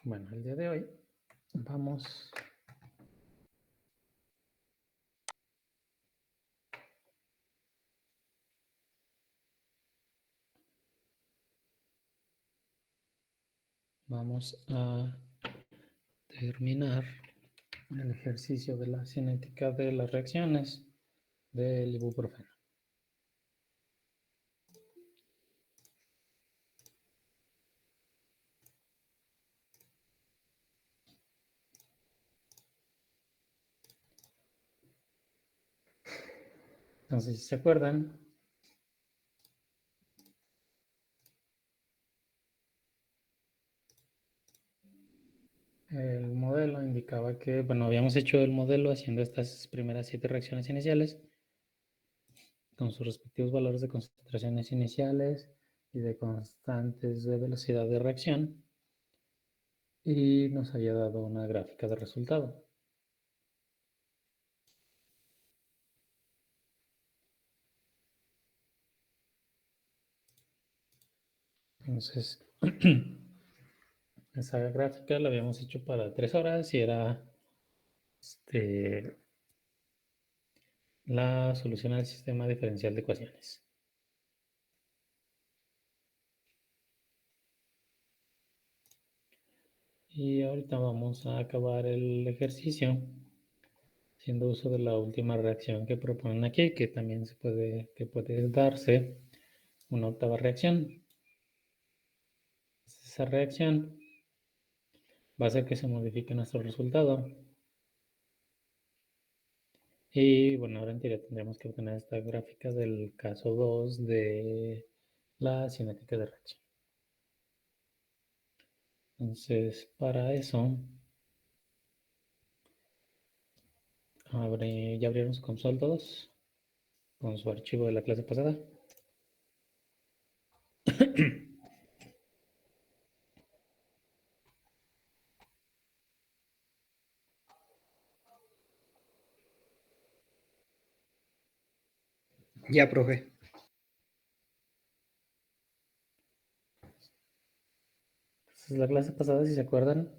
Bueno, el día de hoy vamos a terminar el ejercicio de la cinética de las reacciones del ibuprofeno. Entonces, si se acuerdan, el modelo indicaba que, bueno, habíamos hecho el modelo haciendo estas primeras 7 reacciones iniciales con sus respectivos valores de concentraciones iniciales y de constantes de velocidad de reacción, y nos había dado una gráfica de resultado. Entonces, esa gráfica la habíamos hecho para 3 horas y era la solución al sistema diferencial de ecuaciones. Y ahorita vamos a acabar el ejercicio haciendo uso de la última reacción que proponen aquí, que también puede darse una octava reacción. Esa reacción va a hacer que se modifique nuestro resultado. Y bueno, ahora en teoría tendremos que obtener esta gráfica del caso 2 de la cinética de reacción. Entonces, para eso, ya abrieron su console todos con su archivo de la clase pasada. Ya, profe. Entonces, la clase pasada, si se acuerdan,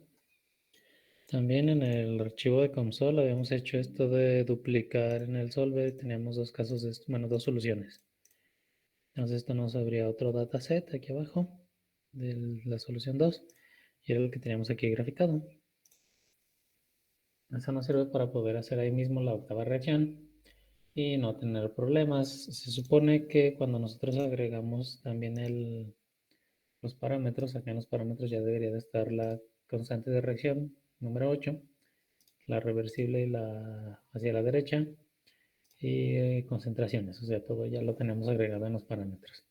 también en el archivo de console habíamos hecho esto de duplicar en el solver. Teníamos dos casos de esto, bueno, dos soluciones. Entonces esto nos abría otro dataset aquí abajo de la solución 2 y era el que teníamos aquí graficado. Eso nos sirve para poder hacer ahí mismo la octava reacción y no tener problemas. Se supone que cuando nosotros agregamos también los parámetros, acá en los parámetros ya debería de estar la constante de reacción número 8, la reversible y hacia la derecha, y concentraciones, o sea, todo ya lo tenemos agregado en los parámetros.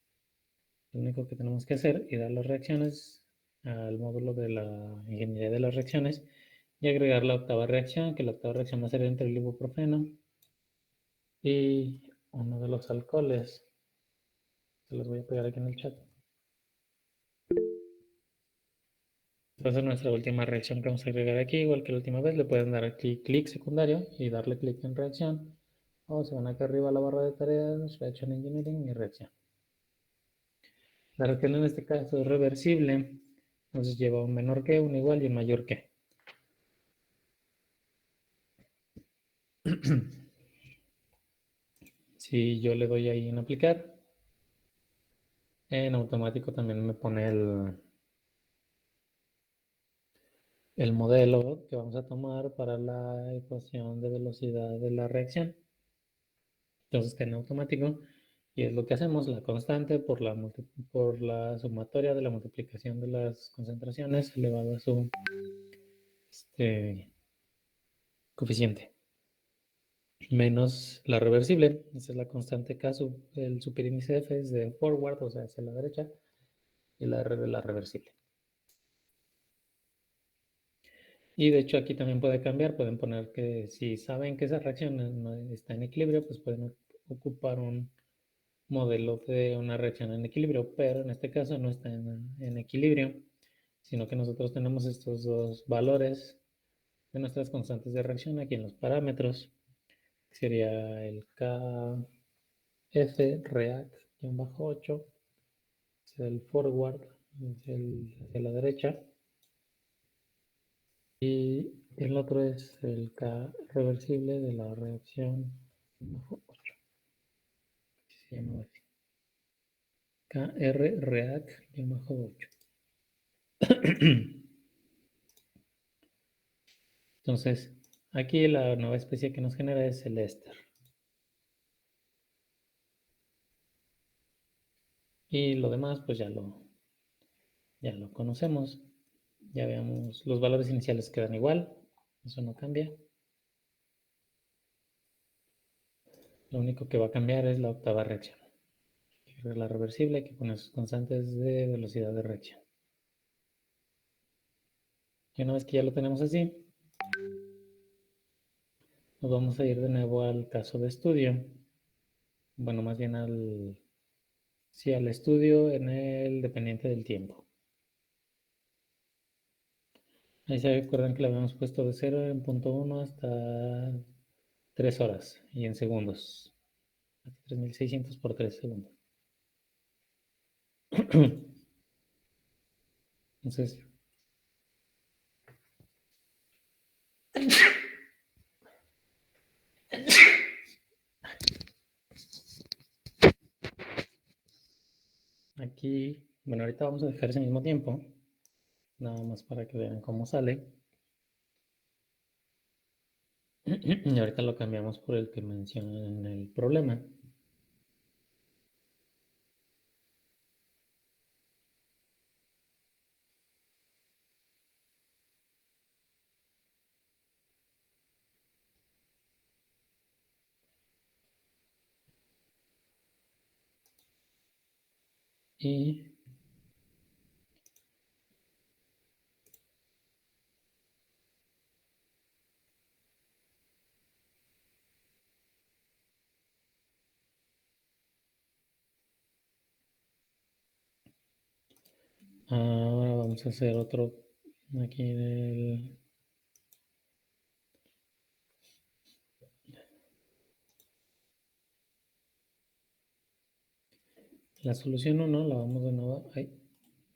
Lo único que tenemos que hacer es dar las reacciones al módulo de la ingeniería de las reacciones y agregar la octava reacción, que la octava reacción va a ser entre el ibuprofeno y uno de los alcoholes. Se los voy a pegar aquí en el chat. Entonces nuestra última reacción que vamos a agregar aquí, igual que la última vez, le pueden dar aquí clic secundario y darle clic en reacción. O se van acá arriba a la barra de tareas, Reaction Engineering y reacción. La reacción en este caso es reversible, entonces lleva un menor que, un igual y un mayor que. Si yo le doy ahí en aplicar, en automático también me pone el modelo que vamos a tomar para la ecuación de velocidad de la reacción. Entonces está en automático y es lo que hacemos, la constante por la sumatoria de la multiplicación de las concentraciones elevado a su coeficiente, menos la reversible. Esa es la constante K, el superíndice F es de forward, o sea, hacia la derecha, y la R de la reversible. Y de hecho aquí también puede cambiar, pueden poner que si saben que esa reacción no está en equilibrio, pues pueden ocupar un modelo de una reacción en equilibrio, pero en este caso no está en equilibrio, sino que nosotros tenemos estos dos valores de nuestras constantes de reacción aquí en los parámetros. Sería el KF react-8, es el forward, es hacia la derecha, Y el otro es el K reversible de la reacción 8. Se llama así. KR React-8. Entonces, aquí la nueva especie que nos genera es el éster. Y lo demás, pues ya lo conocemos. Ya veamos, los valores iniciales quedan igual. Eso no cambia. Lo único que va a cambiar es la octava reacción. La reversible que pone sus constantes de velocidad de reacción. Y una vez que ya lo tenemos así, nos vamos a ir de nuevo al caso de estudio. Bueno, más bien al estudio en el dependiente del tiempo. Ahí se acuerdan que le habíamos puesto de 0 en punto 1 hasta 3 horas y en segundos. Hasta 3600 por 3 segundos. Entonces, aquí, bueno, ahorita vamos a dejar ese mismo tiempo, nada más para que vean cómo sale. Y ahorita lo cambiamos por el que mencionan en el problema. Y ahora vamos a hacer otro aquí del... La solución 1 la vamos de nuevo,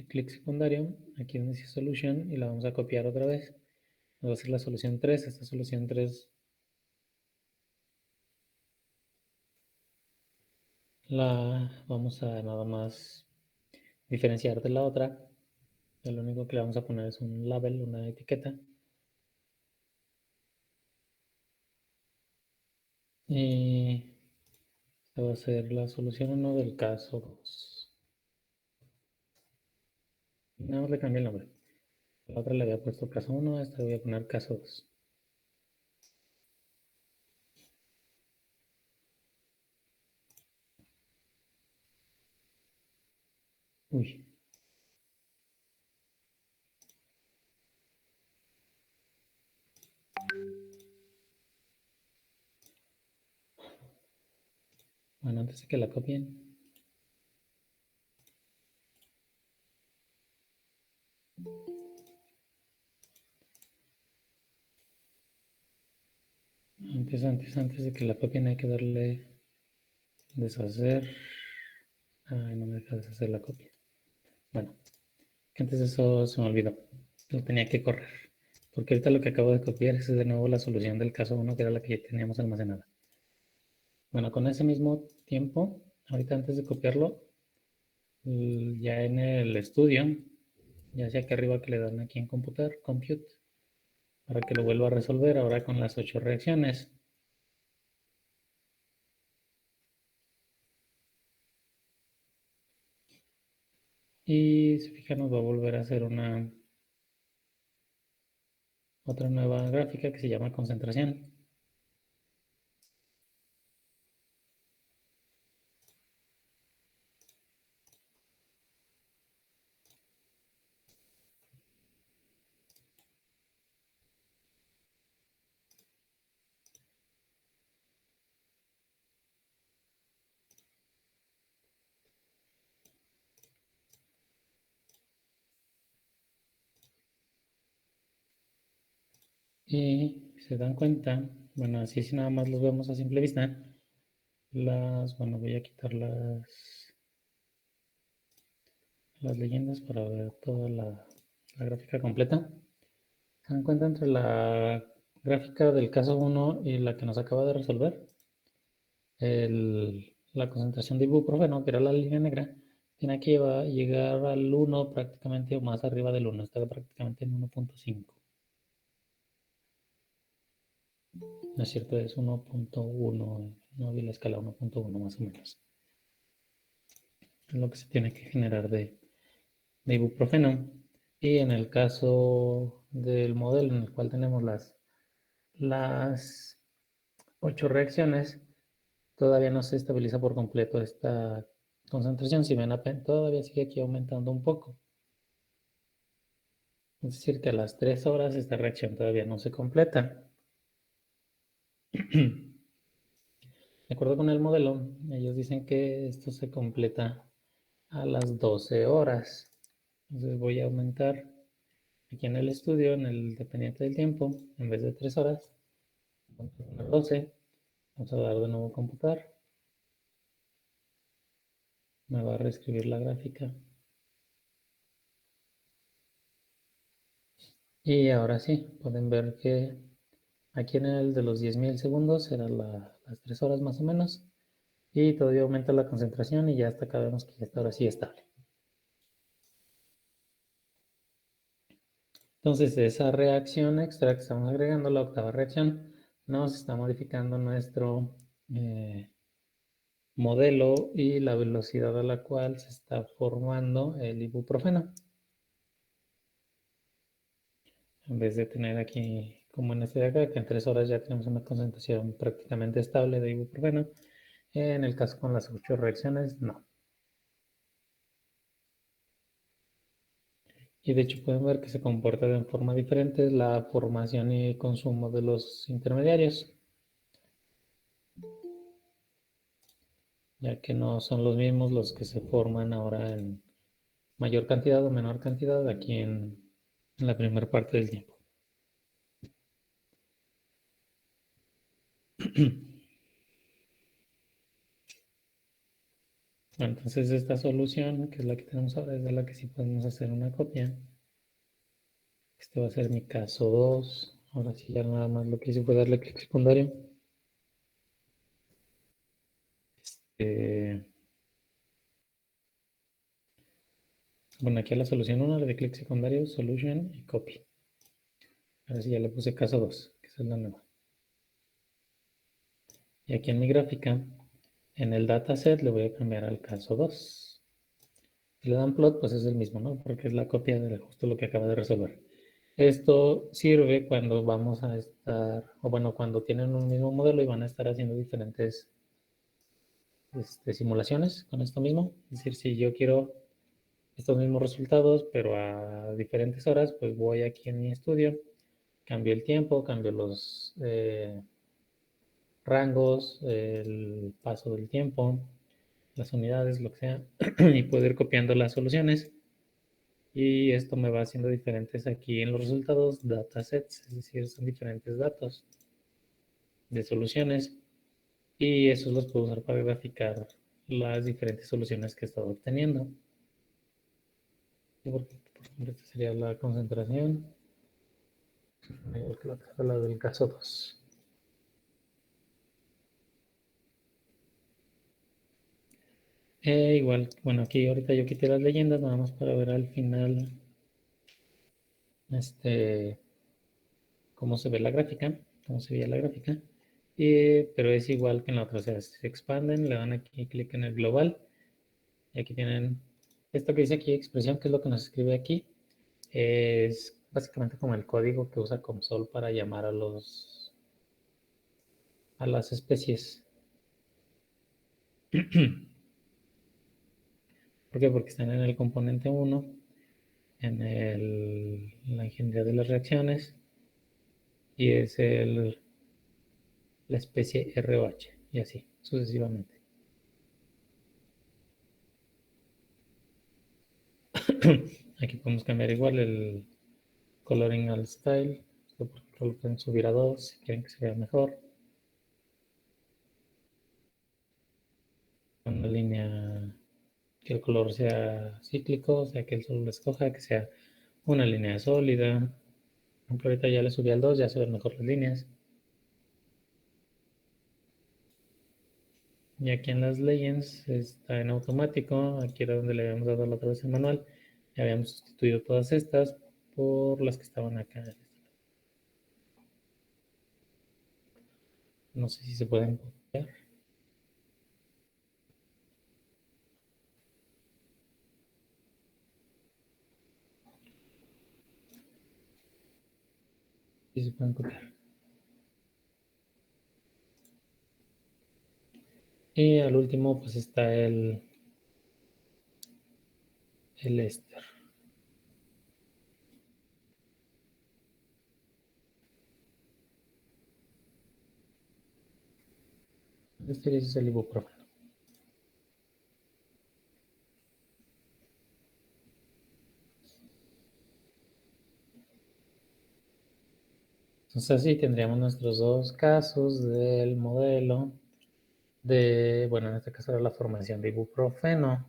clic secundario, aquí donde dice solution, y la vamos a copiar otra vez. Va a ser la solución 3, esta solución 3 la vamos a nada más diferenciar de la otra. Lo único que le vamos a poner es un label, una etiqueta. Y esta va a ser la solución 1 del caso 2. Nada más le cambié el nombre. La otra le había puesto caso 1, a esta le voy a poner caso 2. Uy. Bueno, antes de que la copien, antes de que la copien hay que darle deshacer. Ay, no me deja deshacer la copia. Bueno, que antes de eso se me olvidó. Lo tenía que correr. Porque ahorita lo que acabo de copiar es de nuevo la solución del caso 1, que era la que ya teníamos almacenada. Bueno, con ese mismo tiempo, ahorita antes de copiarlo, ya en el estudio, ya sea que arriba que le dan aquí en computar, compute, para que lo vuelva a resolver ahora con las 8 reacciones. Y si fijan, nos va a volver a hacer otra nueva gráfica que se llama concentración. Y si se dan cuenta, bueno, así si nada más los vemos a simple vista, bueno, voy a quitar las leyendas para ver toda la gráfica completa. se dan cuenta entre la gráfica del caso 1 y la que nos acaba de resolver, la concentración de ibuprofeno, que era la línea negra, tiene que llegar al 1 prácticamente o más arriba del 1, está prácticamente en 1.5. No es cierto, es 1.1, no vi la escala 1.1 más o menos. Es lo que se tiene que generar de ibuprofeno. Y en el caso del modelo en el cual tenemos las 8 reacciones, todavía no se estabiliza por completo esta concentración. Si ven, todavía sigue aquí aumentando un poco. Es decir, que a las 3 horas esta reacción todavía no se completa. De acuerdo con el modelo, ellos dicen que esto se completa a las 12 horas. Entonces voy a aumentar aquí en el estudio, en el dependiente del tiempo, en vez de 3 horas, vamos a poner 12. Vamos a dar de nuevo computar. Me va a reescribir la gráfica. Y ahora sí, pueden ver que aquí en el de los 10.000 segundos eran las 3 horas más o menos. Y todavía aumenta la concentración y ya hasta acá vemos que ya está ahora sí estable. Entonces, esa reacción extra que estamos agregando, la octava reacción, nos está modificando nuestro modelo y la velocidad a la cual se está formando el ibuprofeno. En vez de tener aquí, como en este de acá, que en 3 horas ya tenemos una concentración prácticamente estable de ibuprofeno, en el caso con las 8 reacciones, no. Y de hecho pueden ver que se comporta de forma diferente la formación y consumo de los intermediarios, ya que no son los mismos los que se forman ahora en mayor cantidad o menor cantidad aquí en la primera parte del tiempo. Bueno, entonces esta solución, que es la que tenemos ahora, es de la que sí podemos hacer una copia. Este va a ser mi caso 2. Ahora sí ya nada más lo que hice fue darle clic secundario. Este, bueno, aquí a la solución 1 le doy clic secundario, solution y copy. Ahora sí ya le puse caso 2, que esa es la nueva. Y aquí en mi gráfica, en el dataset le voy a cambiar al caso 2. Si le dan plot, pues es el mismo, ¿no? Porque es la copia de justo lo que acaba de resolver. Esto sirve cuando vamos a estar, o bueno, cuando tienen un mismo modelo y van a estar haciendo diferentes simulaciones con esto mismo. Es decir, si yo quiero estos mismos resultados, pero a diferentes horas, pues voy aquí en mi estudio, cambio el tiempo, cambio los rangos, el paso del tiempo, las unidades, lo que sea, y puedo ir copiando las soluciones. Y esto me va haciendo diferentes aquí en los resultados, datasets, es decir, son diferentes datos de soluciones. Y esos los puedo usar para graficar las diferentes soluciones que he estado obteniendo. Por ejemplo, esta sería la concentración, igual que la del caso 2. Igual, bueno, aquí ahorita yo quité las leyendas, nada más para ver al final este, cómo se ve la gráfica, cómo se veía la gráfica. Pero es igual que en la otra, o sea, se expanden, le dan aquí clic en el global, y aquí tienen esto que dice aquí, expresión, que es lo que nos escribe aquí, es básicamente como el código que usa Comsol para llamar a las especies. ¿Por qué? Porque están en el componente 1, en la ingeniería de las reacciones, y es la especie RH, y así, sucesivamente. Aquí podemos cambiar igual el coloring al style. Esto, por ejemplo, lo pueden subir a 2 si quieren que se vea mejor. Una línea que el color sea cíclico, o sea que el sol lo escoja, que sea una línea sólida, ejemplo, ahorita ya le subí al 2, ya se ven mejor las líneas. Y aquí en las Legends está en automático. Aquí era donde le habíamos dado la otra vez el manual. Ya habíamos sustituido todas estas por las que estaban acá. No sé si se pueden copiar. Sí se pueden copiar. Y al último pues está el Ester. Este es el ibuprofeno. Entonces así tendríamos nuestros dos casos del modelo de, bueno, en este caso era la formación de ibuprofeno.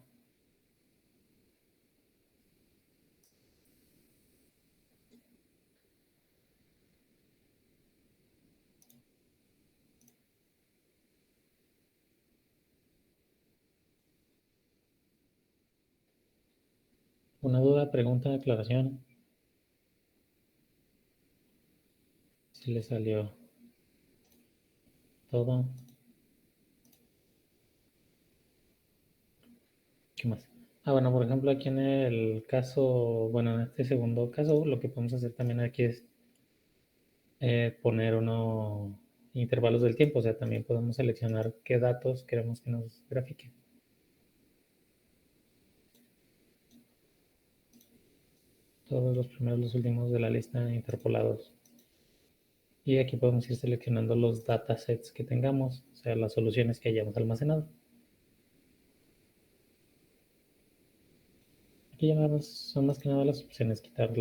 Una duda, pregunta, aclaración. Si le salió todo. ¿Qué más? Ah, bueno, por ejemplo, aquí en el caso, bueno, en este segundo caso, lo que podemos hacer también aquí es poner uno intervalos del tiempo, o sea, también podemos seleccionar qué datos queremos que nos grafique. Todos los primeros, los últimos de la lista interpolados. Y aquí podemos ir seleccionando los datasets que tengamos, o sea, las soluciones que hayamos almacenado. Aquí ya son más que nada las opciones, quitar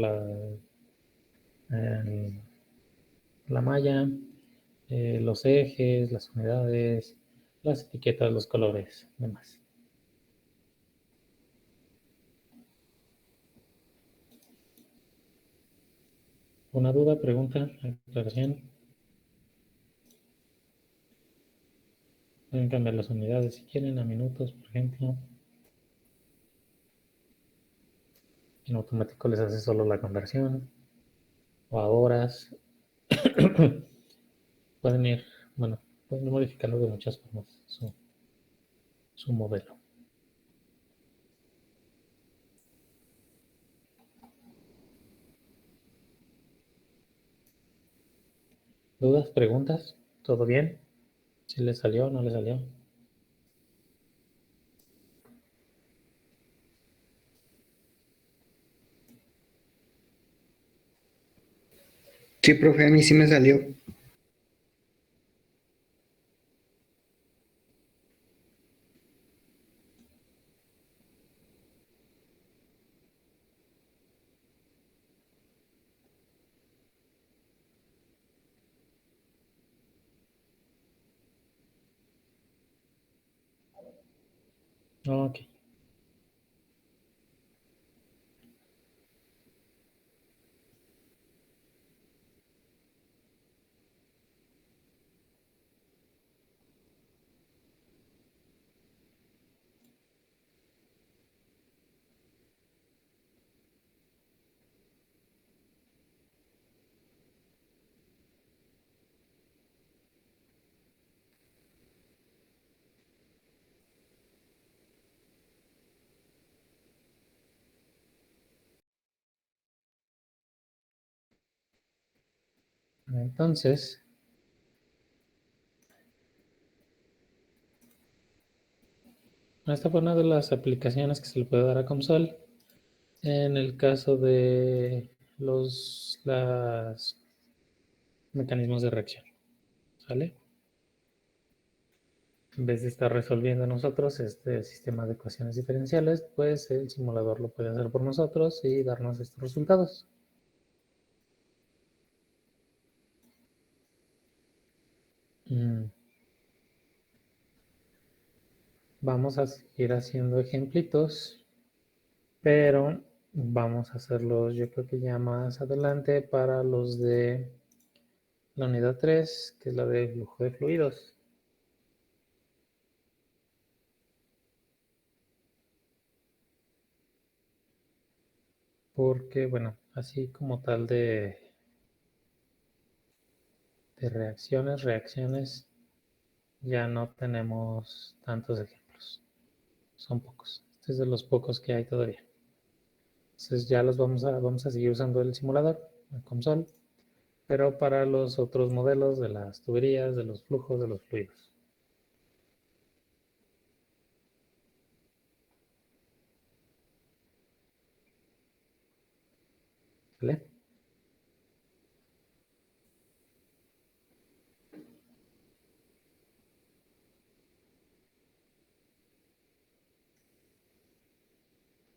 eh, la malla, los ejes, las unidades, las etiquetas, los colores, demás. ¿Una duda, pregunta, aclaración? Pueden cambiar las unidades si quieren a minutos, por ejemplo. En automático les hace solo la conversión o a horas. Pueden ir, bueno, pueden modificarlo de muchas formas, su modelo. ¿Dudas, preguntas? ¿Todo bien? ¿Si le salió o no le salió? Sí, profe, a mí sí me salió. Ok. Entonces, esta fue una de las aplicaciones que se le puede dar a Comsol en el caso de los mecanismos de reacción. ¿Sale? En vez de estar resolviendo nosotros este sistema de ecuaciones diferenciales, pues el simulador lo puede hacer por nosotros y darnos estos resultados. Vamos a seguir haciendo ejemplitos, pero Vamos a hacerlos, yo creo que ya más adelante para los de la unidad 3, que es la de flujo de fluidos. Porque, bueno, así como tal de reacciones, ya no tenemos tantos ejemplos. Son pocos. Este es de los pocos que hay todavía. Entonces ya los vamos a seguir usando el simulador, el COMSOL, pero para los otros modelos de las tuberías, de los flujos, de los fluidos. ¿Vale?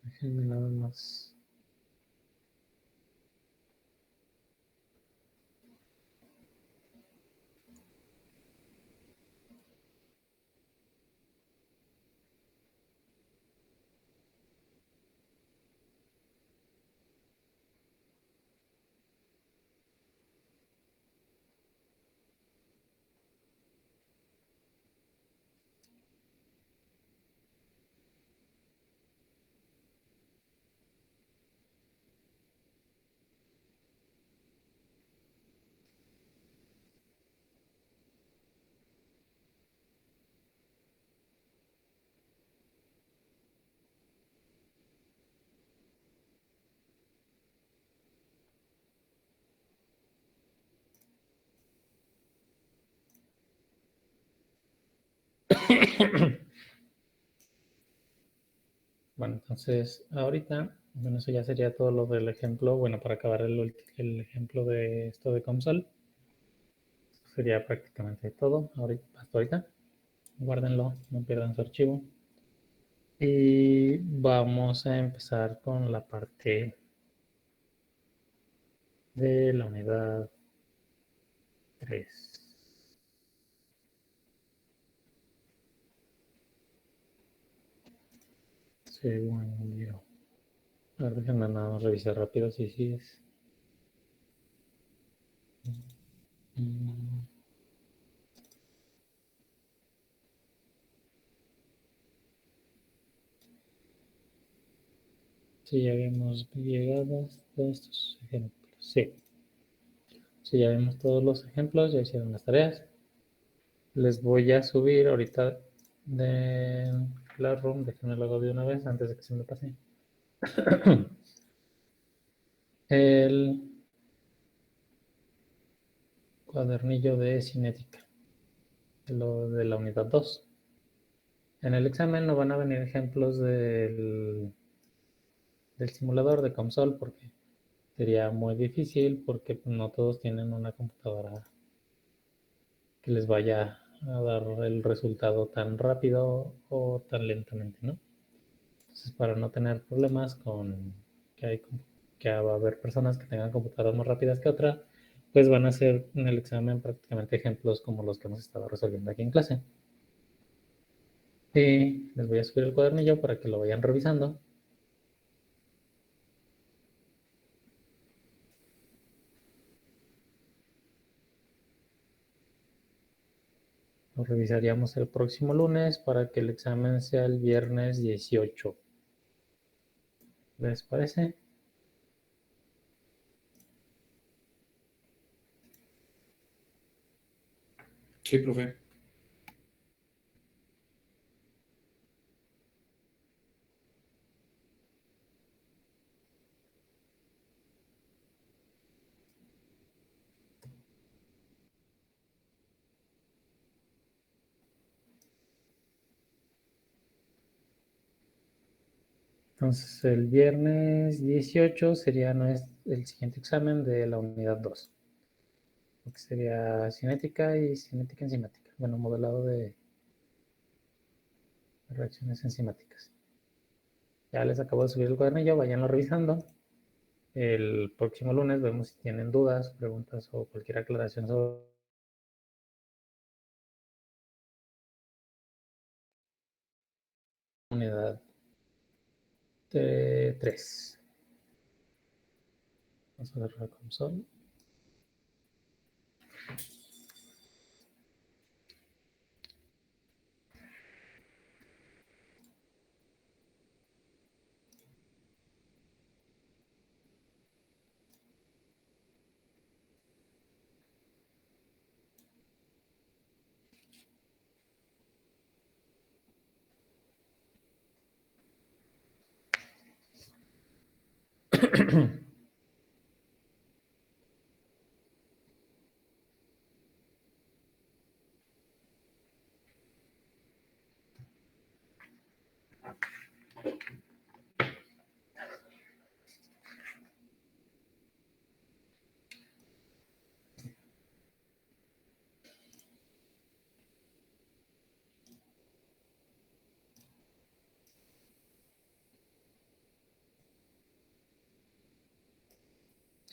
Déjenme nada más. Bueno, entonces ahorita, bueno, eso ya sería todo lo del ejemplo. Bueno, para acabar el ejemplo de esto de COMSOL, sería prácticamente todo hasta ahorita. Guárdenlo, no pierdan su archivo. Y vamos a empezar con la parte de la unidad 3. Según yo. A ver, déjenme nada más revisar rápido si sí es. Mm, Sí, ya habíamos llegado hasta estos ejemplos. Sí, sí, ya vimos todos los ejemplos, ya hicieron las tareas. Les voy a subir ahorita de Classroom, déjenme lo hago de una vez antes de que se me pase. El cuadernillo de cinética, lo de la unidad 2. En el examen no van a venir ejemplos del simulador de COMSOL porque sería muy difícil porque no todos tienen una computadora que les vaya a dar el resultado tan rápido o tan lentamente, ¿no? Entonces, para no tener problemas con que, hay, que va a haber personas que tengan computadoras más rápidas que otras, pues van a hacer en el examen prácticamente ejemplos como los que hemos estado resolviendo aquí en clase. Y les voy a subir el cuadernillo para que lo vayan revisando. Lo revisaríamos el próximo lunes para que el examen sea el viernes 18. ¿Les parece? Sí, profe. Entonces, el viernes 18 sería el siguiente examen de la unidad 2, que sería cinética y cinética enzimática. Bueno, modelado de reacciones enzimáticas. Ya les acabo de subir el cuadernillo, vayanlo revisando. El próximo lunes vemos si tienen dudas, preguntas o cualquier aclaración sobre la unidad 3. Vamos a cerrar la consola.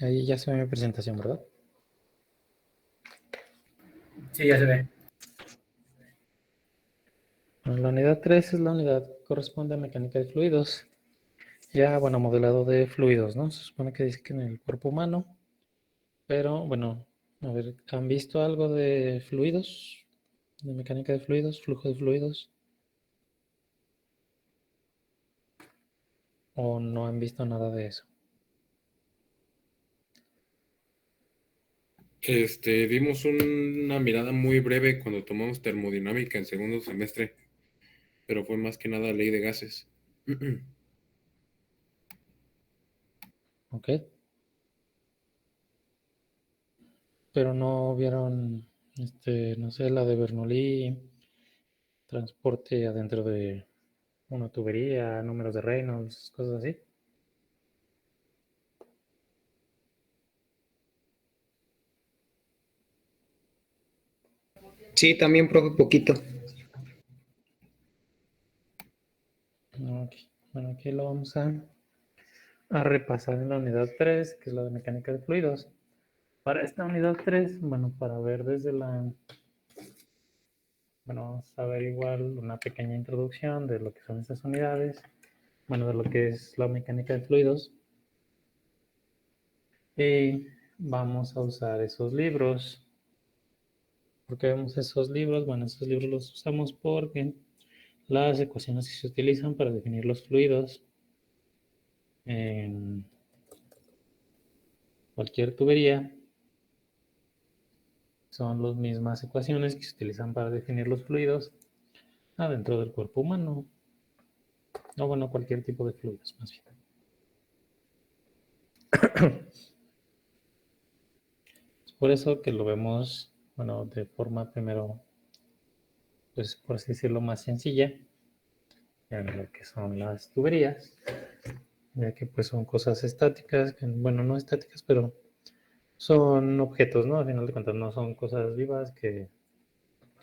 Ahí ya se ve mi presentación, ¿verdad? Sí, ya se ve. Bueno, la unidad 3 es la unidad que corresponde a mecánica de fluidos. Ya, bueno, modelado de fluidos, ¿no? Se supone que dice que en el cuerpo humano, pero bueno, a ver, ¿han visto algo de fluidos? De mecánica de fluidos, flujo de fluidos. ¿O no han visto nada de eso? Dimos una mirada muy breve cuando tomamos termodinámica en segundo semestre, pero fue más que nada ley de gases. ¿Ok? Pero no vieron, no sé, la de Bernoulli, transporte adentro de una tubería, números de Reynolds, cosas así. Sí, también, profe, poquito. Ok. Bueno, aquí lo vamos a repasar en la unidad 3, que es la de mecánica de fluidos. Para esta unidad 3, bueno, para ver desde bueno, vamos a ver igual una pequeña introducción de lo que son estas unidades, bueno, de lo que es la mecánica de fluidos. Y vamos a usar esos libros. ¿Por qué vemos esos libros? Bueno, esos libros los usamos porque las ecuaciones que se utilizan para definir los fluidos en cualquier tubería son las mismas ecuaciones que se utilizan para definir los fluidos adentro del cuerpo humano. O bueno, cualquier tipo de fluidos, más bien. Es por eso que lo vemos, bueno, de forma primero, pues por así decirlo, más sencilla, en lo que son las tuberías, ya que pues son cosas estáticas, bueno, no estáticas, pero son objetos, ¿no? Al final de cuentas no son cosas vivas que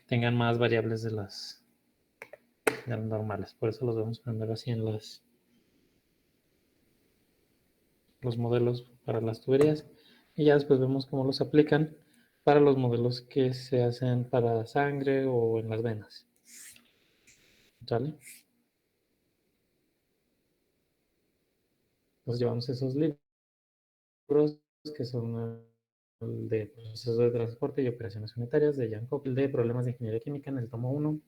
tengan más variables de las normales. Por eso los vemos primero así en los modelos para las tuberías y ya después vemos cómo los aplican para los modelos que se hacen para sangre o en las venas. ¿Sale? Entonces llevamos esos libros que son el de procesos de transporte y operaciones unitarias de Jan Koppel, de problemas de ingeniería química en el tomo 1.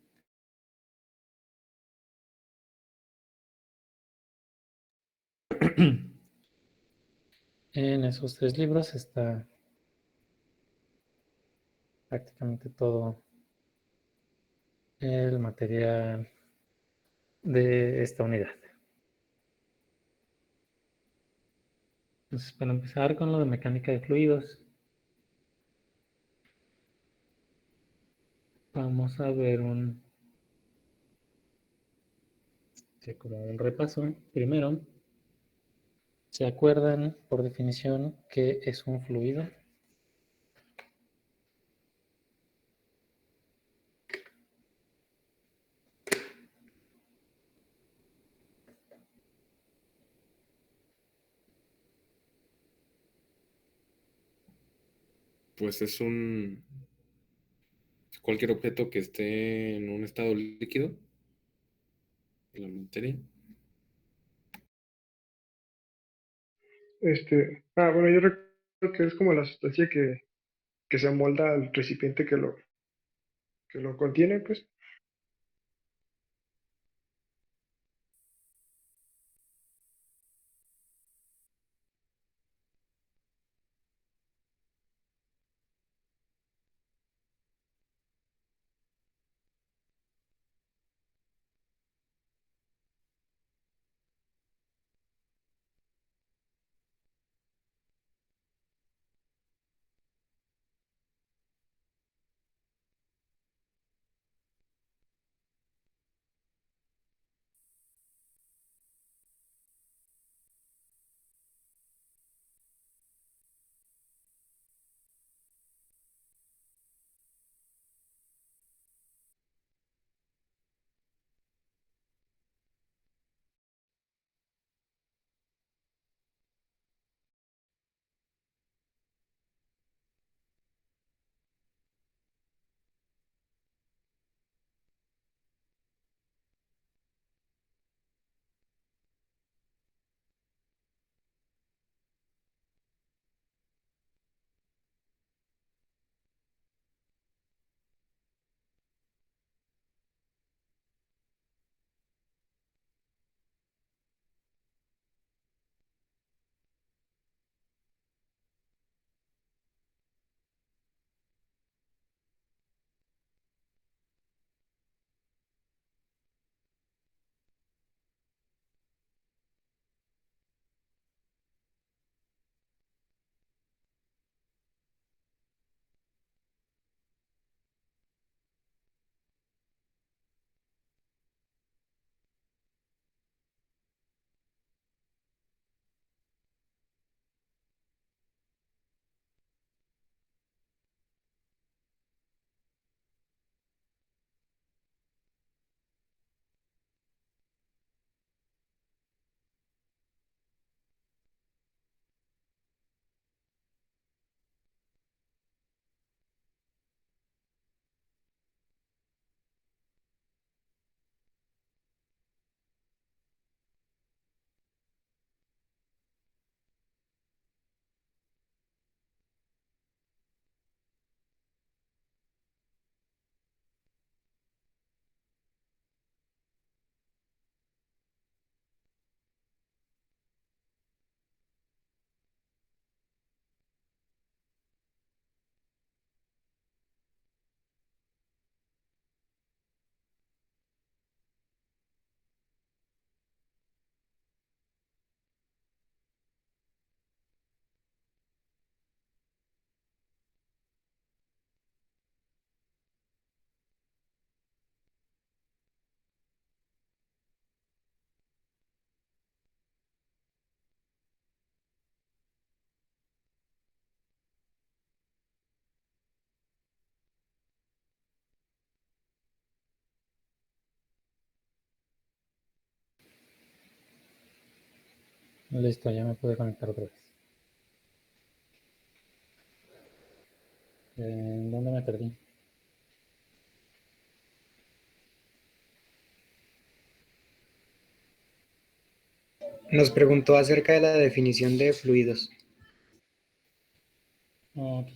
En esos 3 libros está prácticamente todo el material de esta unidad. Entonces, para empezar con lo de mecánica de fluidos, vamos a ver como un repaso. Primero, ¿se acuerdan por definición qué es un fluido? Pues es cualquier objeto que esté en un estado líquido, la materia. Bueno, yo recuerdo que es como la sustancia que se amolda al recipiente que lo contiene, pues. Listo, ya me pude conectar otra vez. ¿Dónde me perdí? Nos preguntó acerca de la definición de fluidos. Ok.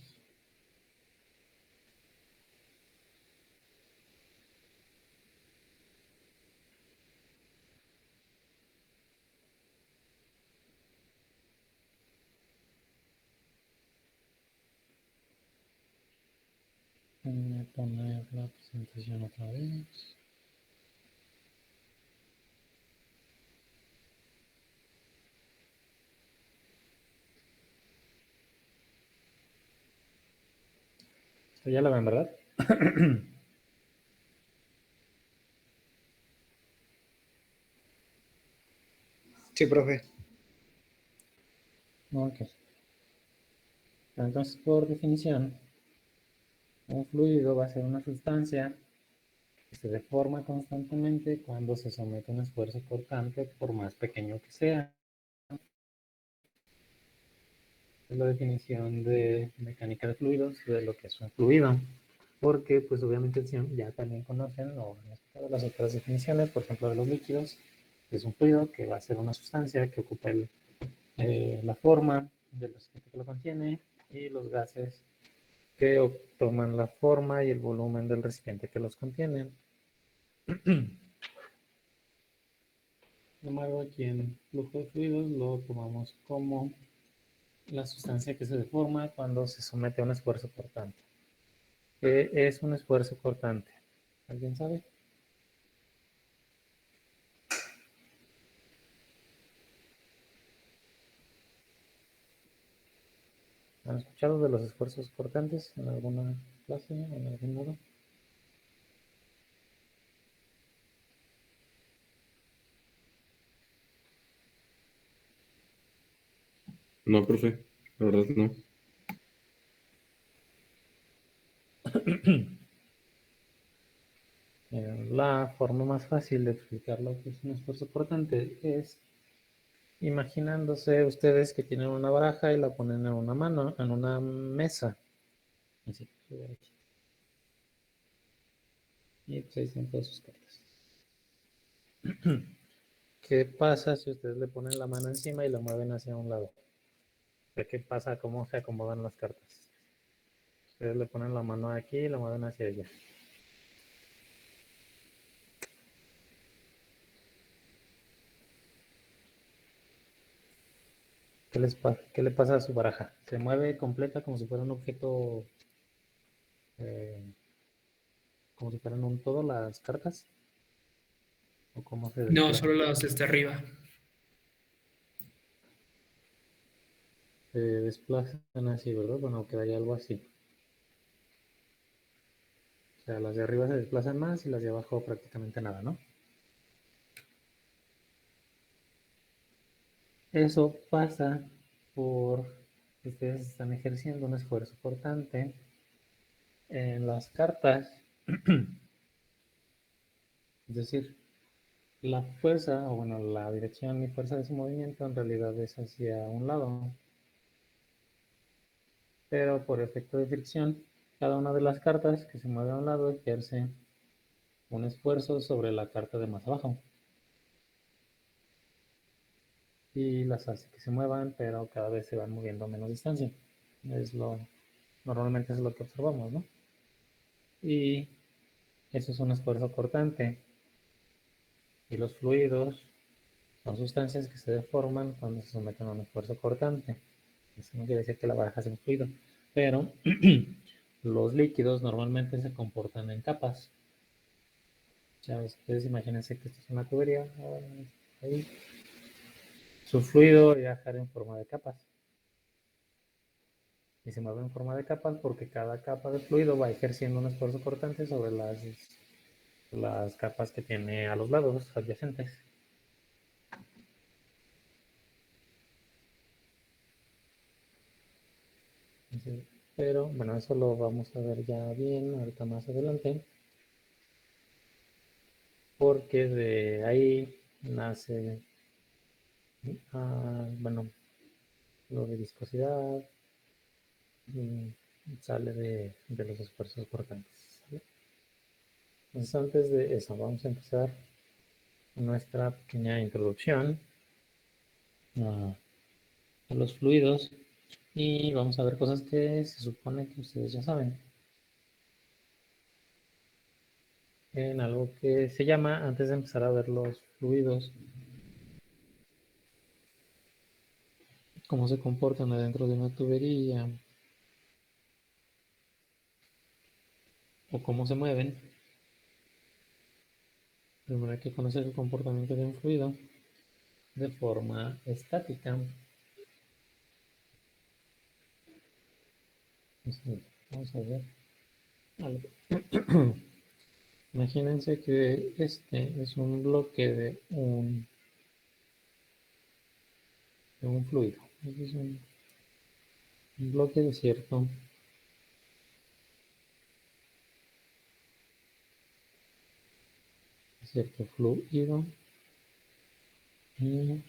Voy a poner la presentación otra vez. Esto ya la ven, ¿verdad? Sí, profe. Ok. Entonces, por definición, un fluido va a ser una sustancia que se deforma constantemente cuando se somete a un esfuerzo cortante, por más pequeño que sea. Es la definición de mecánica de fluidos de lo que es un fluido. Porque, pues obviamente ya también conocen o han escuchado las otras definiciones, por ejemplo, de los líquidos. Es un fluido que va a ser una sustancia que ocupa la forma del recipiente que lo contiene y los gases que toman la forma y el volumen del recipiente que los contiene. Sin embargo, aquí en flujo de fluidos lo tomamos como la sustancia que se deforma cuando se somete a un esfuerzo cortante. ¿Qué es un esfuerzo cortante? ¿Alguien sabe? ¿Han escuchado de los esfuerzos cortantes en alguna clase o en algún modo? No, profe, la verdad no. La forma más fácil de explicar lo que es un esfuerzo cortante es imaginándose ustedes que tienen una baraja y la ponen en una mano, en una mesa. Así, y pues ahí están todas sus cartas. ¿Qué pasa si ustedes le ponen la mano encima y la mueven hacia un lado? ¿Qué pasa? ¿Cómo se acomodan las cartas? Ustedes le ponen la mano aquí y la mueven hacia allá. ¿Qué le pasa a su baraja? ¿Se mueve completa como si fuera un objeto, eh, como si fueran un todo las cartas? ¿O cómo se No, desplaza? solo las arriba. Se desplazan así, ¿verdad? Bueno, quedaría algo así. O sea, las de arriba se desplazan más y las de abajo prácticamente nada, ¿no? Eso pasa por que ustedes están ejerciendo un esfuerzo cortante en las cartas. Es decir, la fuerza, o bueno, la dirección y fuerza de su movimiento en realidad es hacia un lado. Pero por efecto de fricción, cada una de las cartas que se mueve a un lado ejerce un esfuerzo sobre la carta de más abajo. Y las hace que se muevan, pero cada vez se van moviendo a menos distancia. Normalmente es lo que observamos, ¿no? Y eso es un esfuerzo cortante. Y los fluidos son sustancias que se deforman cuando se someten a un esfuerzo cortante. Eso no quiere decir que la baraja sea un fluido, pero los líquidos normalmente se comportan en capas. Ya ustedes imagínense que esto es una tubería, ahí su fluido viaja en forma de capas. Y se mueve en forma de capas porque cada capa de fluido va ejerciendo un esfuerzo cortante sobre las capas que tiene a los lados adyacentes. Entonces, pero bueno, eso lo vamos a ver ya bien ahorita más adelante, porque de ahí nace, bueno, lo de viscosidad, sale de los esfuerzos cortantes, ¿sale? Entonces antes de eso vamos a empezar nuestra pequeña introducción a los fluidos y vamos a ver cosas que se supone que ustedes ya saben. En algo que se llama, antes de empezar a ver los fluidos, cómo se comportan adentro de una tubería o cómo se mueven. Primero hay que conocer el comportamiento de un fluido de forma estática. Entonces, vamos a ver algo. Imagínense que este es un bloque de un fluido. Este es un bloque de cierto fluido. Y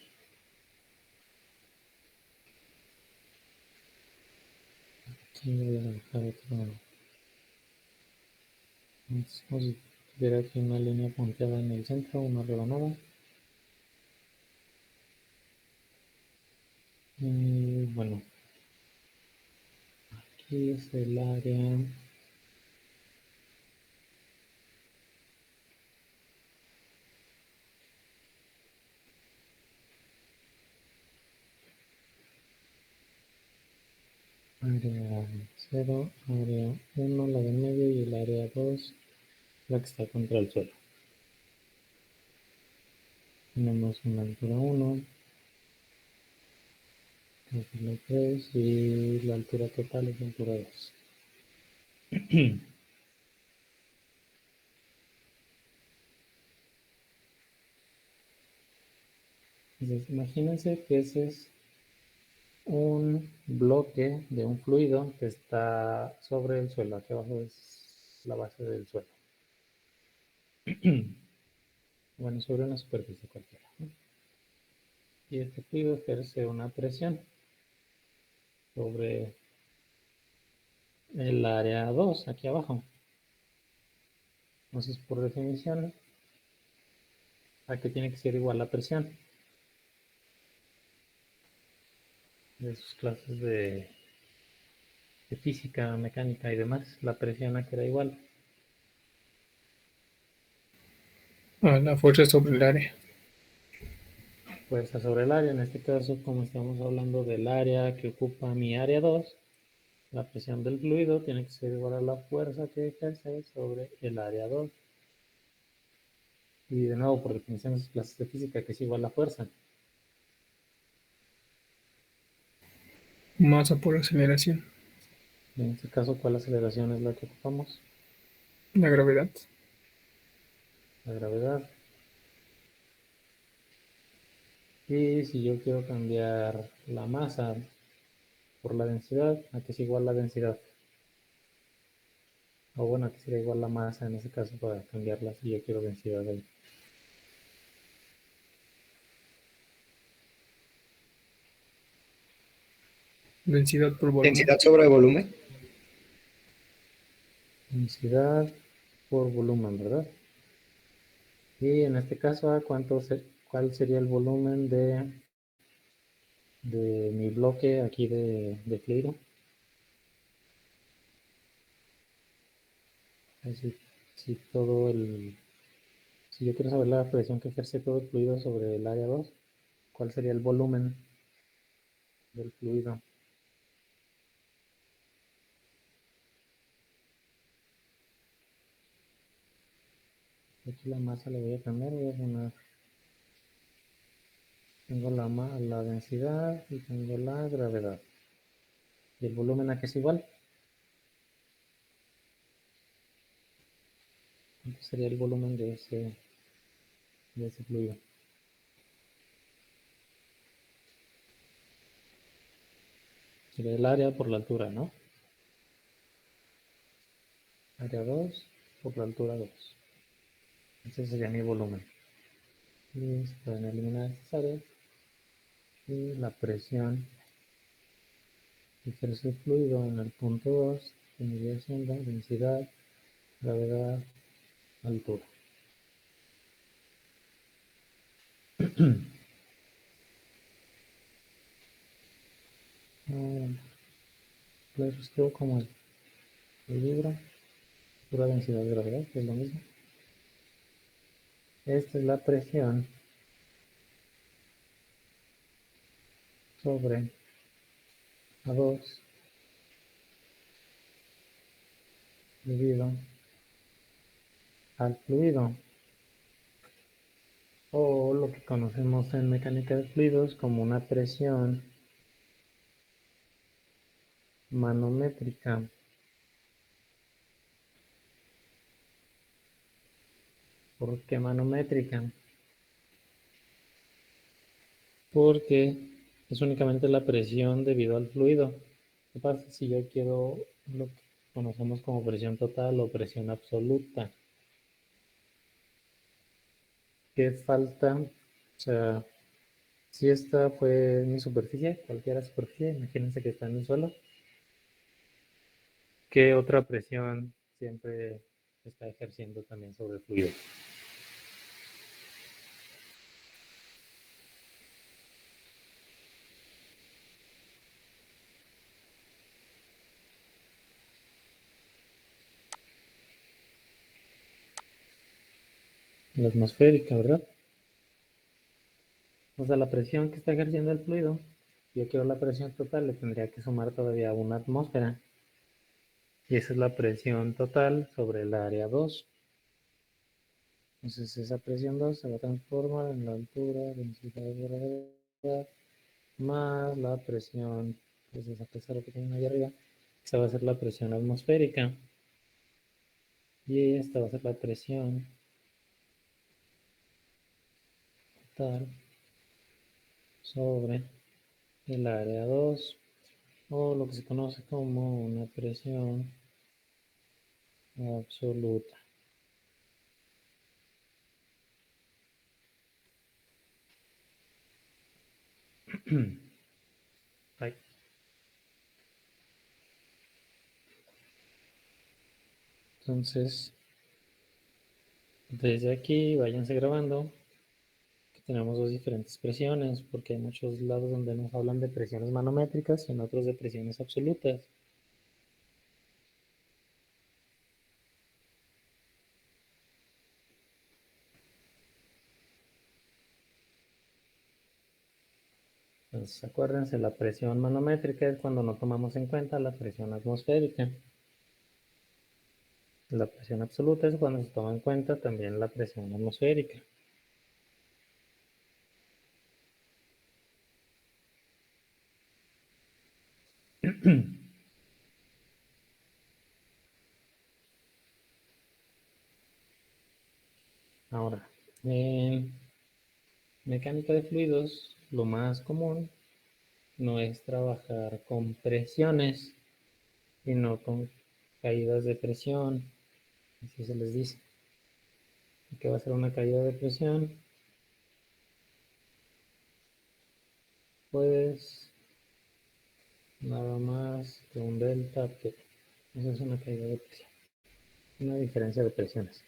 aquí voy a dejar otro. Es como si tuviera aquí una línea punteada en el centro, una rebanada. Y bueno, y es el área área 0, área 1, la de medio, y el área 2, la que está contra el suelo. Tenemos una altura 1, altura 3 y la altura total es la altura 2. Entonces, imagínense que ese es un bloque de un fluido que está sobre el suelo. Aquí abajo es la base del suelo. Bueno, sobre una superficie cualquiera, ¿no? Y este fluido ejerce una presión sobre el área 2, aquí abajo. Entonces, por definición, ¿a qué tiene que ser igual la presión? De sus clases de física, mecánica y demás, la presión a que era igual. La fuerza sobre el área. Fuerza sobre el área, en este caso, como estamos hablando del área que ocupa mi área 2, la presión del fluido tiene que ser igual a la fuerza que ejerce sobre el área 2. Y de nuevo, por definición de sus clases de física, que es igual a la fuerza. Masa por aceleración. En este caso, ¿cuál aceleración es la que ocupamos? La gravedad. La gravedad. Y si yo quiero cambiar la masa por la densidad, ¿a qué es igual la densidad? O bueno, ¿a qué sería igual la masa en ese caso para cambiarla si yo quiero densidad ahí? Densidad por volumen. Densidad sobre volumen. Densidad por volumen, ¿verdad? Y en este caso, ¿cuál sería el volumen de mi bloque aquí de fluido? Así, si si yo quiero saber la presión que ejerce todo el fluido sobre el área 2, ¿cuál sería el volumen del fluido? Aquí la masa le voy a cambiar, voy a poner, tengo la densidad y tengo la gravedad. ¿Y el volumen a qué es igual? ¿Cuánto sería el volumen de ese fluido? Sería el área por la altura, ¿no? Área 2 por la altura 2. Ese sería mi volumen. Y se pueden eliminar estas áreas. Y la presión que ejerce el fluido en el punto 2 tendría siendo densidad, gravedad, altura. Lo escribo como el libro, pura densidad, gravedad, que es lo mismo. Esta es la presión sobre A2 debido al fluido, o lo que conocemos en mecánica de fluidos como una presión manométrica. ¿Por qué manométrica? Porque es únicamente la presión debido al fluido. ¿Qué pasa si yo quiero lo que conocemos como presión total o presión absoluta? ¿Qué falta? O sea, si esta fue mi superficie, cualquier superficie, imagínense que está en el suelo, ¿qué otra presión siempre está ejerciendo también sobre el fluido? la atmosférica, ¿verdad? O sea, la presión que está ejerciendo el fluido, si yo quiero la presión total, le tendría que sumar todavía una atmósfera. Y esa es la presión total sobre el área 2. Entonces esa presión 2 se va a transformar en la altura, densidad de gravedad, más la presión, pues esa pesada que tienen ahí arriba. Esa va a ser la presión atmosférica. Y esta va a ser la presión total sobre el área 2, o lo que se conoce como una presión absoluta. Ay. Entonces, desde aquí váyanse grabando que tenemos dos diferentes presiones, porque hay muchos lados donde nos hablan de presiones manométricas y en otros de presiones absolutas. Entonces, acuérdense, la presión manométrica es cuando no tomamos en cuenta la presión atmosférica. La presión absoluta es cuando se toma en cuenta también la presión atmosférica. Ahora, en mecánica de fluidos, lo más común no es trabajar con presiones, sino con caídas de presión, así se les dice. ¿Qué va a ser una caída de presión? Pues nada más que un delta P. Eso es una caída de presión, una diferencia de presiones.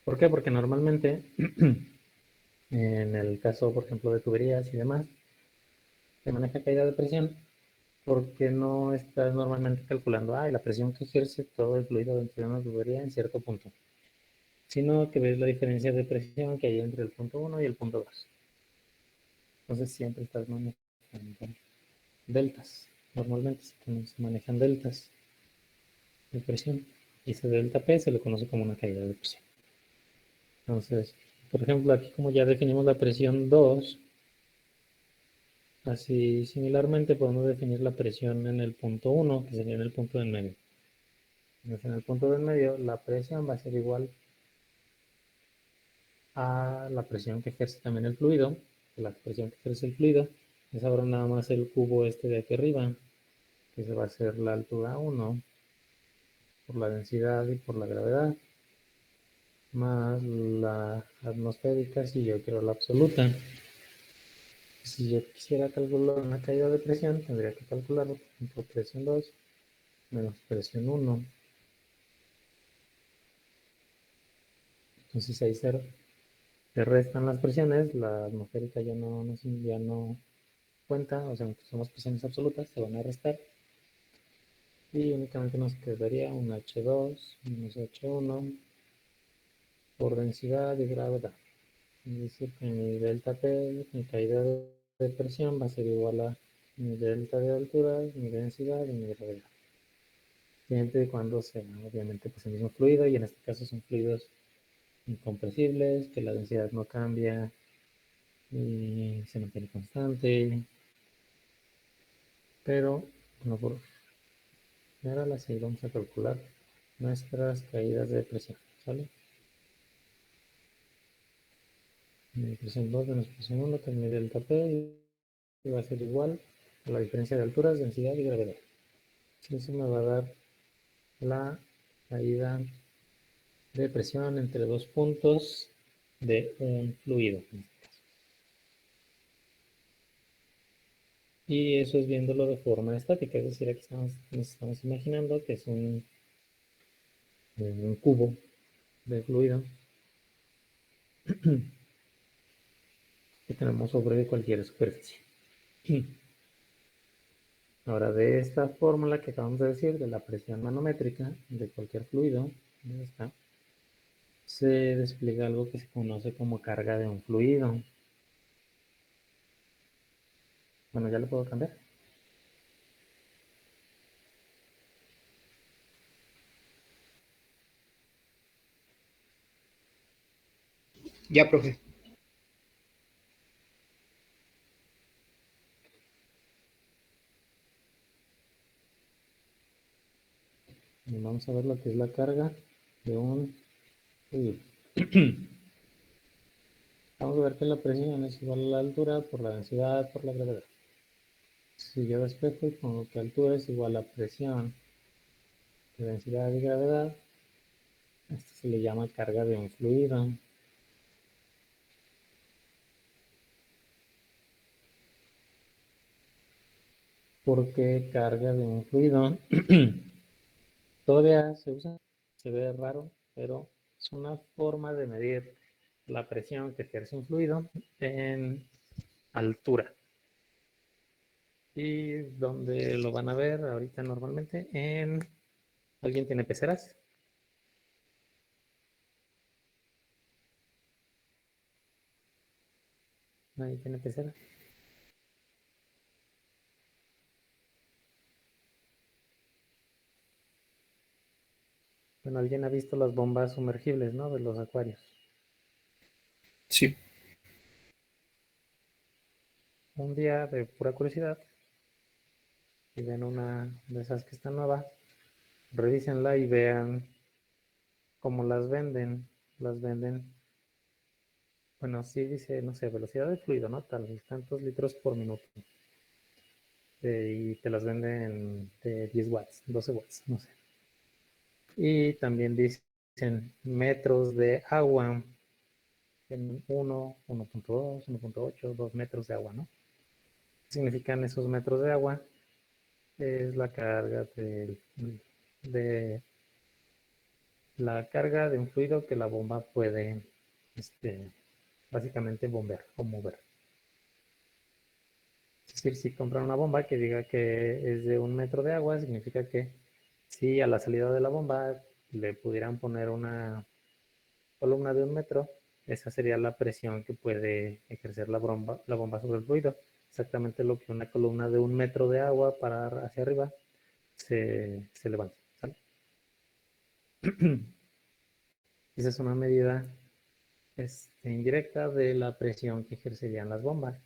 ¿Por qué? Porque normalmente, en el caso, por ejemplo, de tuberías y demás, se maneja caída de presión porque no estás normalmente calculando la presión que ejerce todo el fluido dentro de una tubería en cierto punto, sino que ves la diferencia de presión que hay entre el punto 1 y el punto 2. Entonces siempre estás manejando deltas. Normalmente se manejan deltas de presión y ese delta P se le conoce como una caída de presión. Entonces, por ejemplo, aquí como ya definimos la presión 2, así similarmente podemos definir la presión en el punto 1, que sería en el punto del medio. Entonces, en el punto del medio la presión va a ser igual a la presión que ejerce también el fluido. La presión que ejerce el fluido es ahora nada más el cubo este de aquí arriba, que se va a hacer la altura 1 por la densidad y por la gravedad, más la atmosférica si yo quiero la absoluta. Si yo quisiera calcular una caída de presión, tendría que calcular, por ejemplo, presión 2 menos presión 1. Entonces ahí se restan las presiones, la atmosférica ya no cuenta, o sea, aunque somos presiones absolutas, se van a restar. Y únicamente nos quedaría un H2 menos H1 por densidad y gravedad. Es decir, que mi delta P, mi caída de presión, va a ser igual a mi delta de altura, mi densidad y mi gravedad. Siempre y cuando sea, obviamente, pues el mismo fluido, y en este caso son fluidos incompresibles, que la densidad no cambia y se mantiene constante. Pero, bueno, por ahora sí vamos a calcular nuestras caídas de presión, ¿sale? Mi presión 2 menos presión 1, que es mi delta P, y va a ser igual a la diferencia de alturas, densidad y gravedad. Eso me va a dar la caída de presión entre dos puntos de un fluido. Y eso es viéndolo de forma estática, es decir, aquí nos estamos imaginando que es un cubo de fluido que tenemos sobre cualquier superficie. Ahora, de esta fórmula que acabamos de decir, de la presión manométrica de cualquier fluido, ¿dónde está? se despliega algo que se conoce como carga de un fluido. Bueno, ya lo puedo cambiar. Ya, profe. Y vamos a ver lo que es la carga de un fluido. Vamos a ver que la presión es igual a la altura por la densidad por la gravedad. Si yo despejo y pongo que altura es igual a presión, densidad y gravedad, esto se le llama carga de un fluido. ¿Por qué carga de un fluido? Todavía se usa, se ve raro, pero es una forma de medir la presión que ejerce un fluido en altura. ¿Y dónde lo van a ver ahorita normalmente? ¿Alguien tiene peceras? ¿Nadie tiene peceras? Bueno, alguien ha visto las bombas sumergibles, ¿no? De los acuarios. Sí. Un día, de pura curiosidad, si ven una de esas que está nueva, revísenla y vean cómo las venden. Las venden, bueno, sí dice, no sé, velocidad de fluido, ¿no? Tal vez tantos litros por minuto. Y te las venden de 10 watts, 12 watts, no sé. Y también dicen metros de agua, en 1, 1.2, 1.8, 2 metros de agua, ¿no? ¿Qué significan esos metros de agua? Es la carga de la carga de un fluido que la bomba puede básicamente bombear o mover. Es decir, si compran una bomba que diga que es de 1 metro de agua, significa que si a la salida de la bomba le pudieran poner una columna de 1 metro, esa sería la presión que puede ejercer la bomba sobre el fluido. Exactamente lo que una columna de 1 metro de agua para hacia arriba se levanta. ¿Sale? Esa es una medida indirecta de la presión que ejercerían las bombas.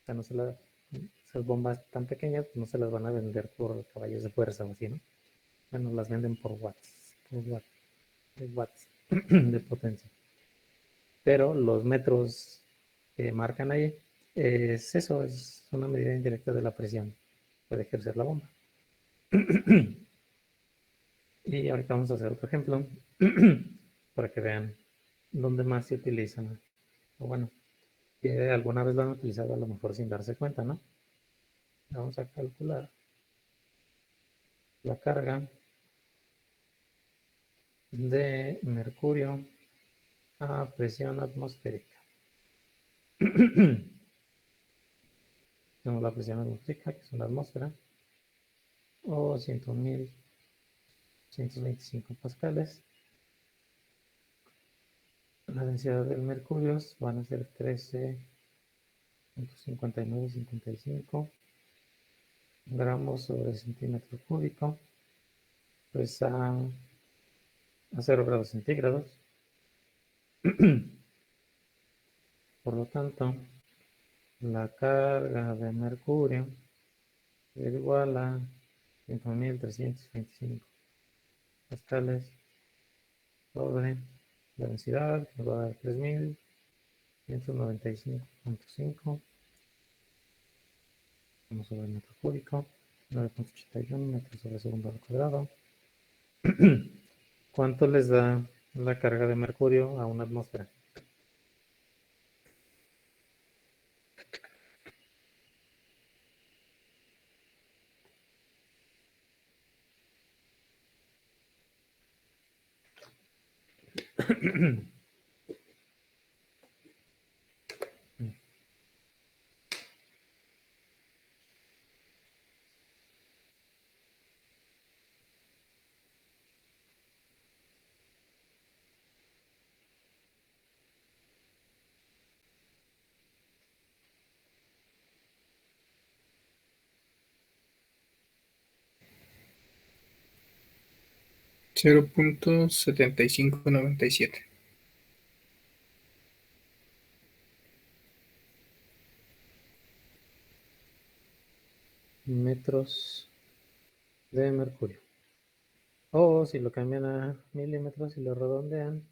O sea, esas bombas tan pequeñas no se las van a vender por caballos de fuerza o así, ¿no? Bueno, las venden por watts de potencia. Pero los metros que marcan ahí es eso, es una medida indirecta de la presión que puede ejercer la bomba. Y ahorita vamos a hacer otro ejemplo para que vean dónde más se utilizan. O bueno, que alguna vez lo han utilizado a lo mejor sin darse cuenta, ¿no? Vamos a calcular la carga de mercurio a presión atmosférica. Tenemos la presión atmosférica, que es una atmósfera, o 100.125 pascales. La densidad del mercurio van a ser 13.5955 gramos sobre centímetro cúbico, pues a 0 grados centígrados. Por lo tanto, la carga de mercurio es igual a 5.325 pascales sobre la densidad, que va a dar 3.195.5 sobre el metro cúbico, 9.81 metros sobre segundo al cuadrado. ¿Cuánto les da la carga de mercurio a una atmósfera? 0.7597. Metros de mercurio. O si lo cambian a milímetros y lo redondean,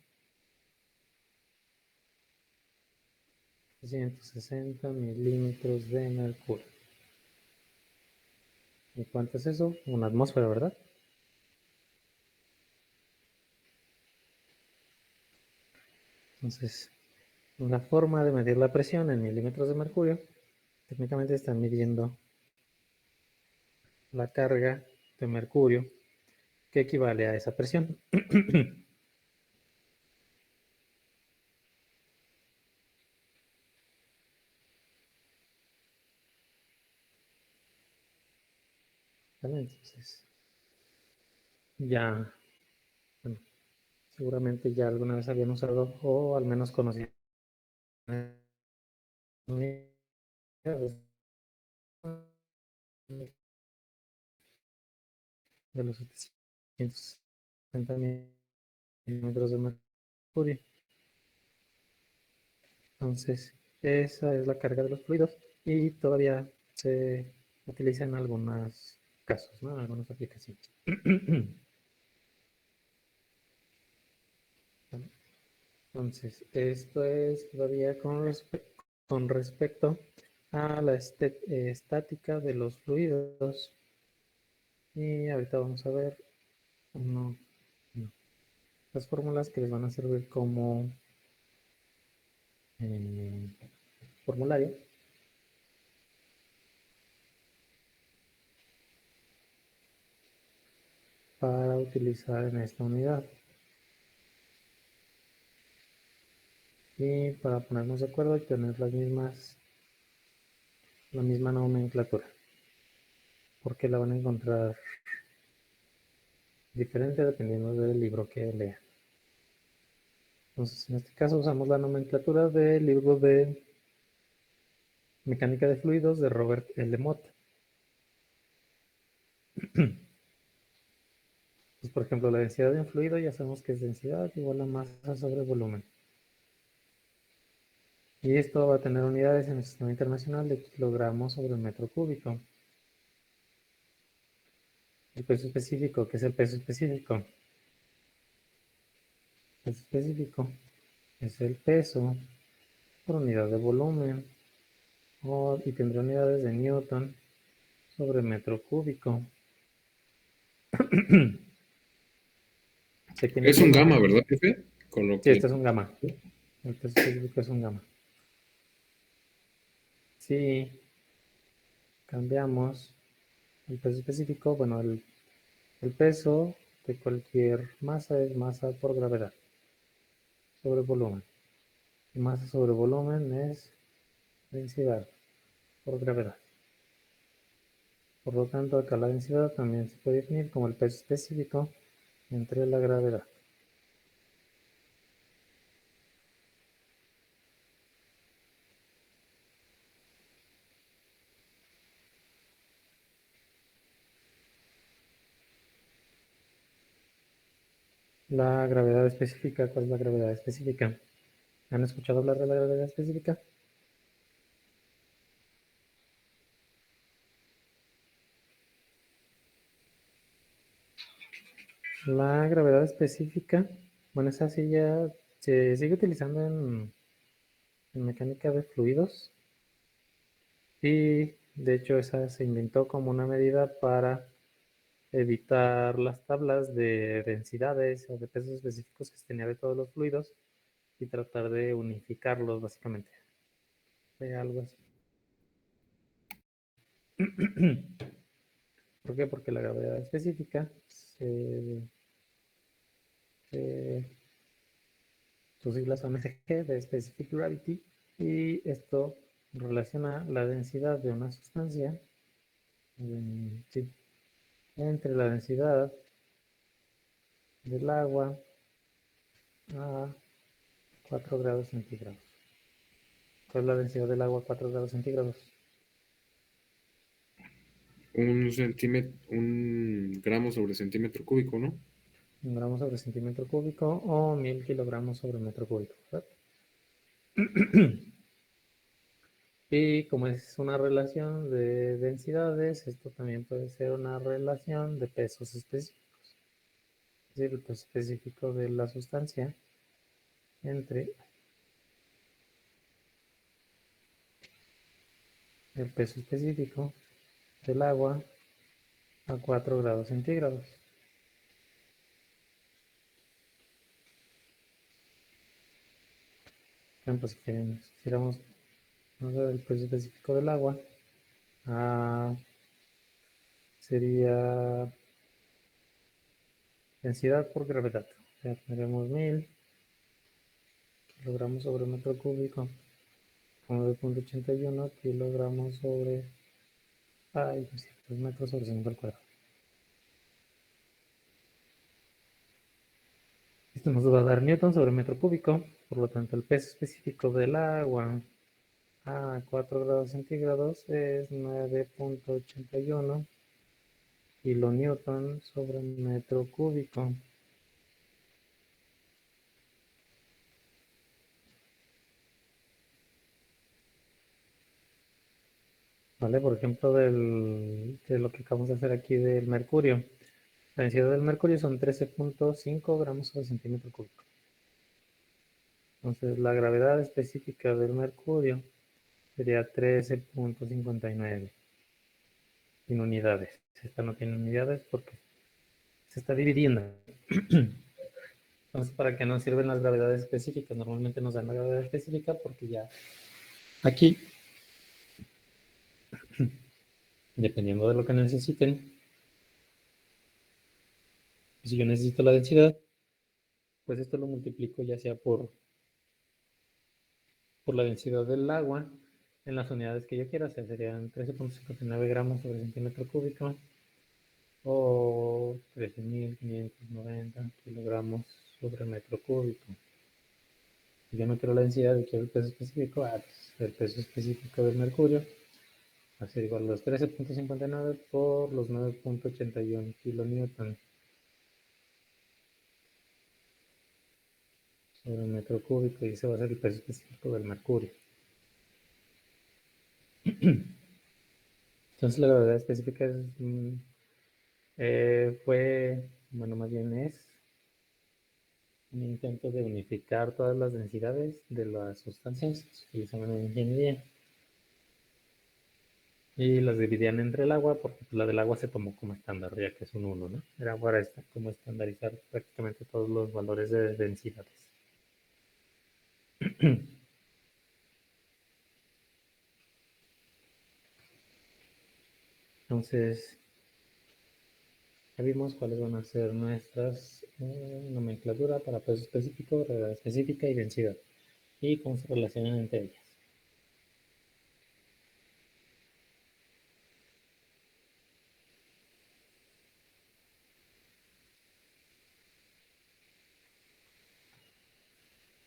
160 milímetros de mercurio. ¿Y cuánto es eso? Una atmósfera, ¿verdad? Entonces, una forma de medir la presión en milímetros de mercurio, técnicamente están midiendo la carga de mercurio que equivale a esa presión. ¿Vale? Entonces, ya, bueno, seguramente ya alguna vez habían usado o al menos conocían de los 760 milímetros de mercurio. Entonces, esa es la carga de los fluidos y todavía se utiliza en algunos casos, ¿no? En algunas aplicaciones. Entonces, esto es todavía con respecto a la estática de los fluidos. Y ahorita vamos a ver las fórmulas que les van a servir como formulario para utilizar en esta unidad. Y para ponernos de acuerdo y tener la misma nomenclatura, porque la van a encontrar diferente dependiendo del libro que lean. Entonces, en este caso usamos la nomenclatura del libro de Mecánica de Fluidos de Robert L. Mott. Pues, por ejemplo, la densidad de un fluido ya sabemos que es densidad igual a masa sobre volumen. Y esto va a tener unidades en el sistema internacional de kilogramos sobre metro cúbico. El peso específico, ¿qué es el peso específico? El peso específico es el peso por unidad de volumen y tendrá unidades de newton sobre metro cúbico. Es un gamma, ¿verdad, jefe? Con lo Sí, que... este es un gamma. El peso específico es un gamma. Si cambiamos el peso específico, bueno, el peso de cualquier masa es masa por gravedad sobre volumen. Y masa sobre volumen es densidad por gravedad. Por lo tanto, acá la densidad también se puede definir como el peso específico entre la gravedad. La gravedad específica, ¿cuál es la gravedad específica? ¿Han escuchado hablar de la gravedad específica? La gravedad específica, bueno, esa sí ya se sigue utilizando en mecánica de fluidos y de hecho esa se inventó como una medida para evitar las tablas de densidades o de pesos específicos que se tenía de todos los fluidos y tratar de unificarlos básicamente. De algo así. ¿Por qué? Porque la gravedad específica sus siglas son SG de Specific Gravity y esto relaciona la densidad de una sustancia sí, entre la densidad del agua a 4 grados centígrados. ¿Cuál es la densidad del agua a 4 grados centígrados? Un gramo sobre centímetro cúbico, ¿no? gramos sobre centímetro cúbico o 1000 kilogramos sobre metro cúbico, ¿verdad? Y como es una relación de densidades, esto también puede ser una relación de pesos específicos. Es decir, el peso específico de la sustancia entre el peso específico del agua a 4 grados centígrados. Por ejemplo, si quisiéramos conocer el peso específico del agua, sería densidad por gravedad. Ya tendremos 1000 kilogramos sobre metro cúbico, 9.81 kilogramos sobre, 200 metros sobre segundo al cuadrado. Esto nos va a dar newton sobre metro cúbico, por lo tanto el peso específico del agua a 4 grados centígrados es 9.81 kilonewton sobre metro cúbico. ¿Vale? Por ejemplo, de lo que acabamos de hacer aquí del mercurio. La densidad del mercurio son 13.5 gramos sobre centímetro cúbico. Entonces, la gravedad específica del mercurio sería 13.59 en unidades. Esta no tiene unidades porque se está dividiendo. Entonces, ¿para qué nos sirven las gravedades específicas? Normalmente nos dan la gravedad específica porque ya aquí, dependiendo de lo que necesiten, si yo necesito la densidad, pues esto lo multiplico ya sea por la densidad del agua en las unidades que yo quiera, o sea, serían 13.59 gramos sobre centímetro cúbico o 13.590 kilogramos sobre metro cúbico. Si yo no quiero la densidad y quiero el peso específico, pues el peso específico del mercurio va a ser igual a los 13.59 por los 9.81 kilonewton sobre metro cúbico, y ese va a ser el peso específico del mercurio. Entonces la gravedad específica más bien es un intento de unificar todas las densidades de las sustancias que se utilizan en ingeniería. Y las dividían entre el agua, porque la del agua se tomó como estándar, ya que es un 1, ¿no? Era para como estandarizar prácticamente todos los valores de densidades. Entonces, ya vimos cuáles van a ser nuestras nomenclatura para peso específico, gravedad específica y densidad, y cómo se relacionan entre ellas.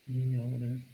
Y ahora no.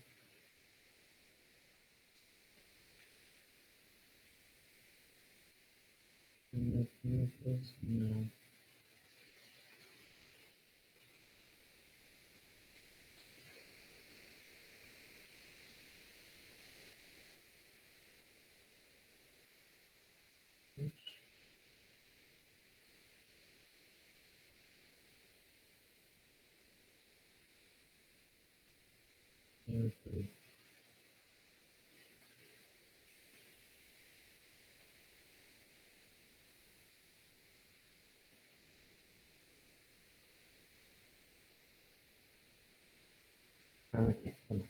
Aquí, bueno.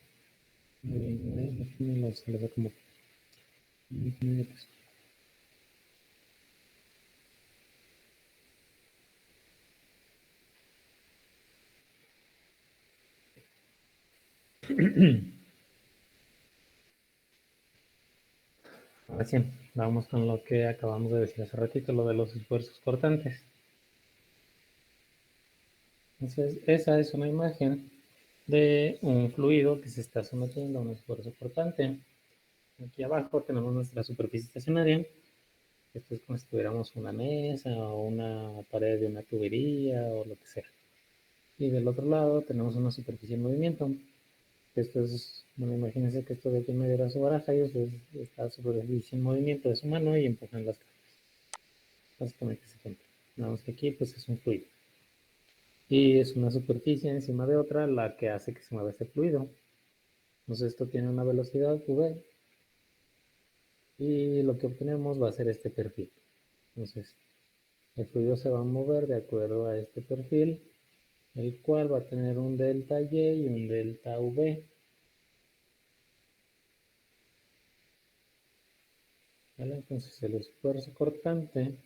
Aquí se le ve como. Ahora sí, vamos con lo que acabamos de decir hace ratito, lo de los esfuerzos cortantes. Entonces, esa es una imagen de un fluido que se está sometiendo a un esfuerzo cortante. Aquí abajo tenemos nuestra superficie estacionaria. Esto es como si tuviéramos una mesa o una pared de una tubería o lo que sea. Y del otro lado tenemos una superficie en movimiento. Esto es, bueno, imagínense que esto de aquí en medio era su baraja y usted está superficie en movimiento de su mano y empujan las cartas. Básicamente ese ejemplo. Nada más que aquí pues es un fluido. Y es una superficie encima de otra la que hace que se mueva este fluido. Entonces esto tiene una velocidad v y lo que obtenemos va a ser este perfil. Entonces el fluido se va a mover de acuerdo a este perfil, el cual va a tener un delta y y un delta v. ¿Vale? Entonces el esfuerzo cortante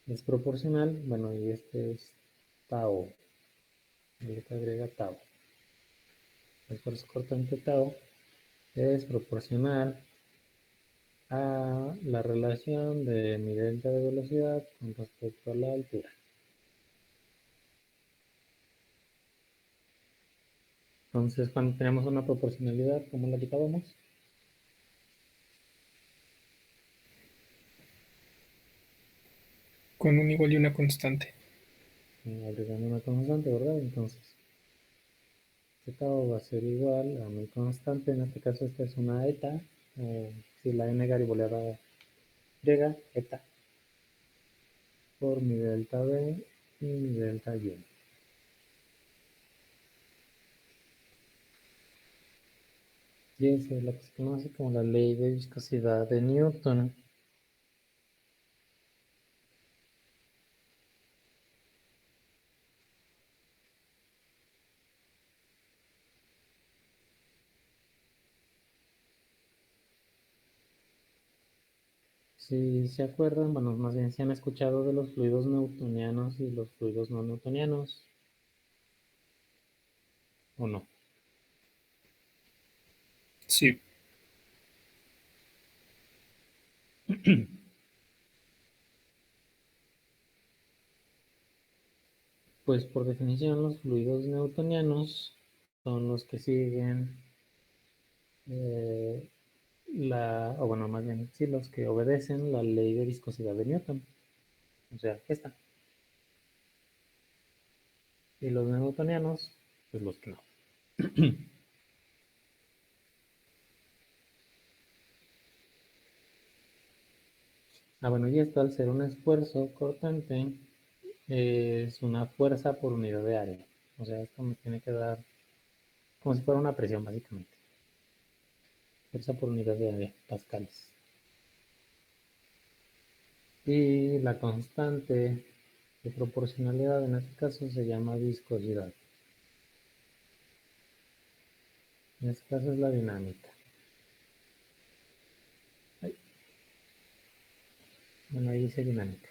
es proporcional, bueno, y este es tau, y le agrega tau. El esfuerzo cortante tau es proporcional a la relación de mi delta de velocidad con respecto a la altura. Entonces, cuando tenemos una proporcionalidad, ¿cómo la quitábamos? Con un igual y una constante. Agregando una constante, ¿verdad? Entonces, tau va a ser igual a mi constante, en este caso esta es una eta, si la n gariboleada griega, eta, por mi delta v y mi delta y. Y esa es lo que se conoce como la ley de viscosidad de Newton. Si se acuerdan, bueno, más bien si han escuchado de los fluidos newtonianos y los fluidos no newtonianos, ¿o no? Sí. Pues por definición los fluidos newtonianos son los que siguen o bueno, más bien, sí, los que obedecen la ley de viscosidad de Newton. O sea, esta. Y los newtonianos, pues los que no. Bueno, y esto al ser un esfuerzo cortante, es una fuerza por unidad de área. O sea, esto me tiene que dar como si fuera una presión, básicamente. Fuerza por unidad de área, pascales. Y la constante de proporcionalidad en este caso se llama viscosidad. En este caso es la dinámica. Bueno, ahí dice dinámica.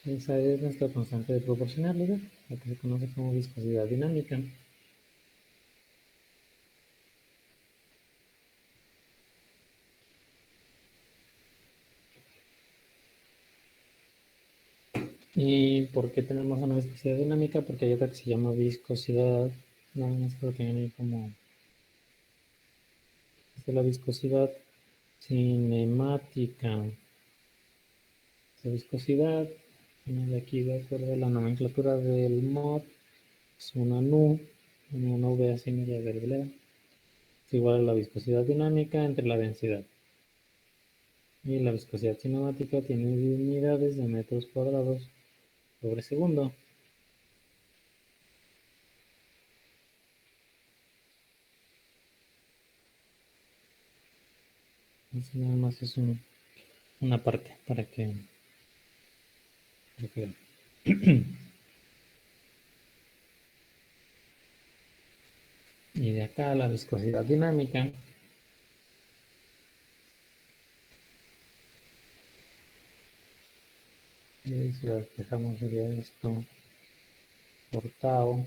Esa es nuestra constante de proporcionalidad, la que se conoce como viscosidad dinámica. ¿Y por qué tenemos una viscosidad dinámica? Porque hay otra que se llama viscosidad, no, no sé lo tienen ahí como, esta es la viscosidad cinemática. Esa viscosidad, de aquí de acuerdo a la nomenclatura del mod, es una nu, una v así media verblera, es igual a la viscosidad dinámica entre la densidad. Y la viscosidad cinemática tiene unidades de metros cuadrados sobre segundo. Entonces nada más es una parte para que vean. Y de acá la viscosidad dinámica y si lo despejamos sería esto por tau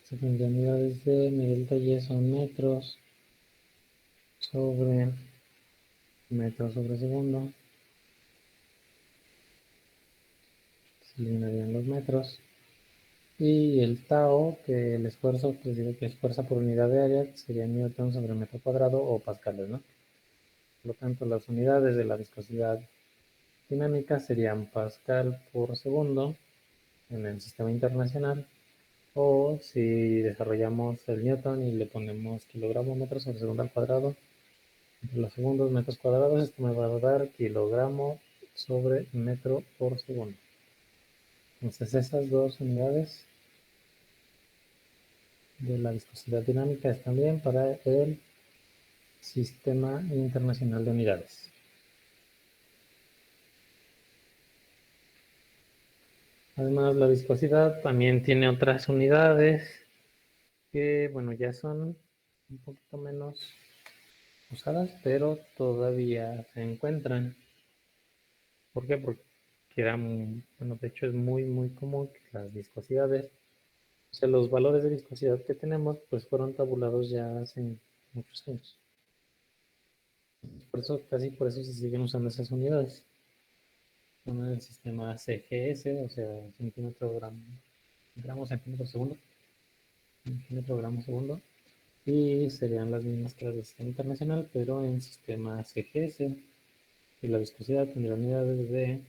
según unidades de mi delta y son metros sobre segundo. Se eliminarían los metros Y el tau, que el esfuerzo, pues digo que es fuerza por unidad de área, que sería newton sobre metro cuadrado o pascales, ¿no? Por lo tanto, las unidades de la viscosidad dinámica serían pascal por segundo en el sistema internacional, o si desarrollamos el newton y le ponemos kilogramo metro sobre segundo al cuadrado, entre los segundos metros cuadrados, esto me va a dar kilogramo sobre metro por segundo. Entonces esas dos unidades de la viscosidad dinámica están bien para el Sistema Internacional de Unidades. Además, la viscosidad también tiene otras unidades que, bueno, ya son un poquito menos usadas, pero todavía se encuentran. ¿Por qué? Porque bueno, de hecho es muy común que las viscosidades, o sea, los valores de viscosidad que tenemos, pues fueron tabulados ya hace muchos años. Por eso, casi por eso se siguen usando esas unidades. Son el sistema CGS, o sea, centímetro, gramo, centímetro, segundo, centímetro, gramo, segundo, y serían las mismas que las del sistema internacional, pero en sistema CGS, y la viscosidad tendría unidades de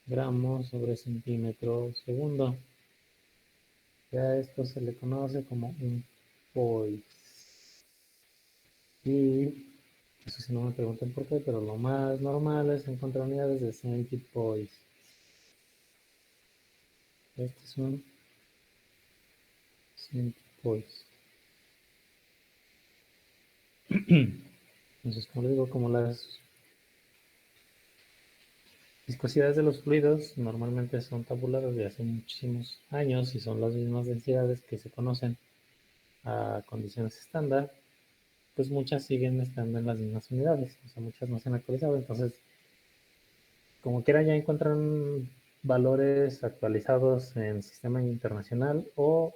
gramos sobre centímetro segundo. Ya esto se le conoce como un poise. Y eso sí no me pregunten por qué, pero lo más normal es encontrar unidades de centipoise. Este es un centipoise. Entonces, como les digo, como las viscosidades de los fluidos normalmente son tabuladas de hace muchísimos años y son las mismas densidades que se conocen a condiciones estándar, pues muchas siguen estando en las mismas unidades, o sea, muchas no se han actualizado. Entonces, como quiera, ya encuentran valores actualizados en sistema internacional o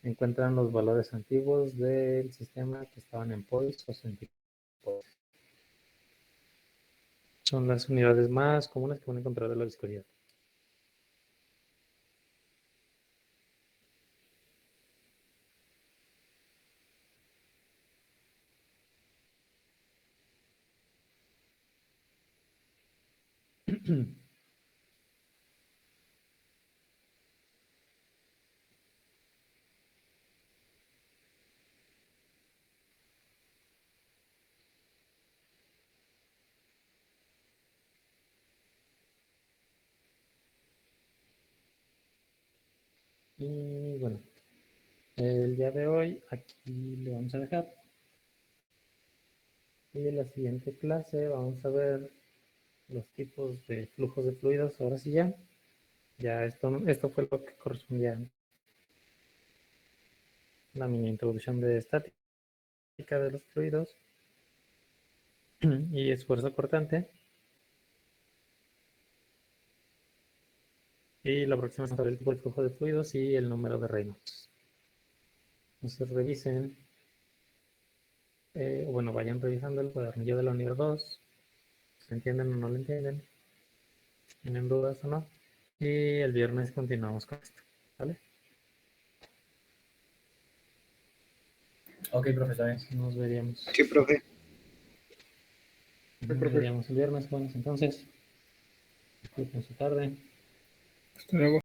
encuentran los valores antiguos del sistema que estaban en POIS o centipoise. Son las unidades más comunes que van a encontrar de la viscosidad. Y bueno, el día de hoy aquí le vamos a dejar. Y en la siguiente clase vamos a ver los tipos de flujos de fluidos. Ahora sí ya. Ya esto fue lo que correspondía a la mini introducción de estática de los fluidos y esfuerzo cortante. Y la próxima vamos a ver el tipo de flujo de fluidos y el número de Reynolds. Entonces revisen, bueno, vayan revisando el cuadernillo de la unidad 2. ¿Se entienden o no lo entienden? ¿Tienen dudas o no? Y el viernes continuamos con esto, ¿vale? Ok, profesores. Nos veríamos. Sí, profe. Nos veríamos el viernes, jóvenes. Entonces, disfruten su tarde. Hasta luego.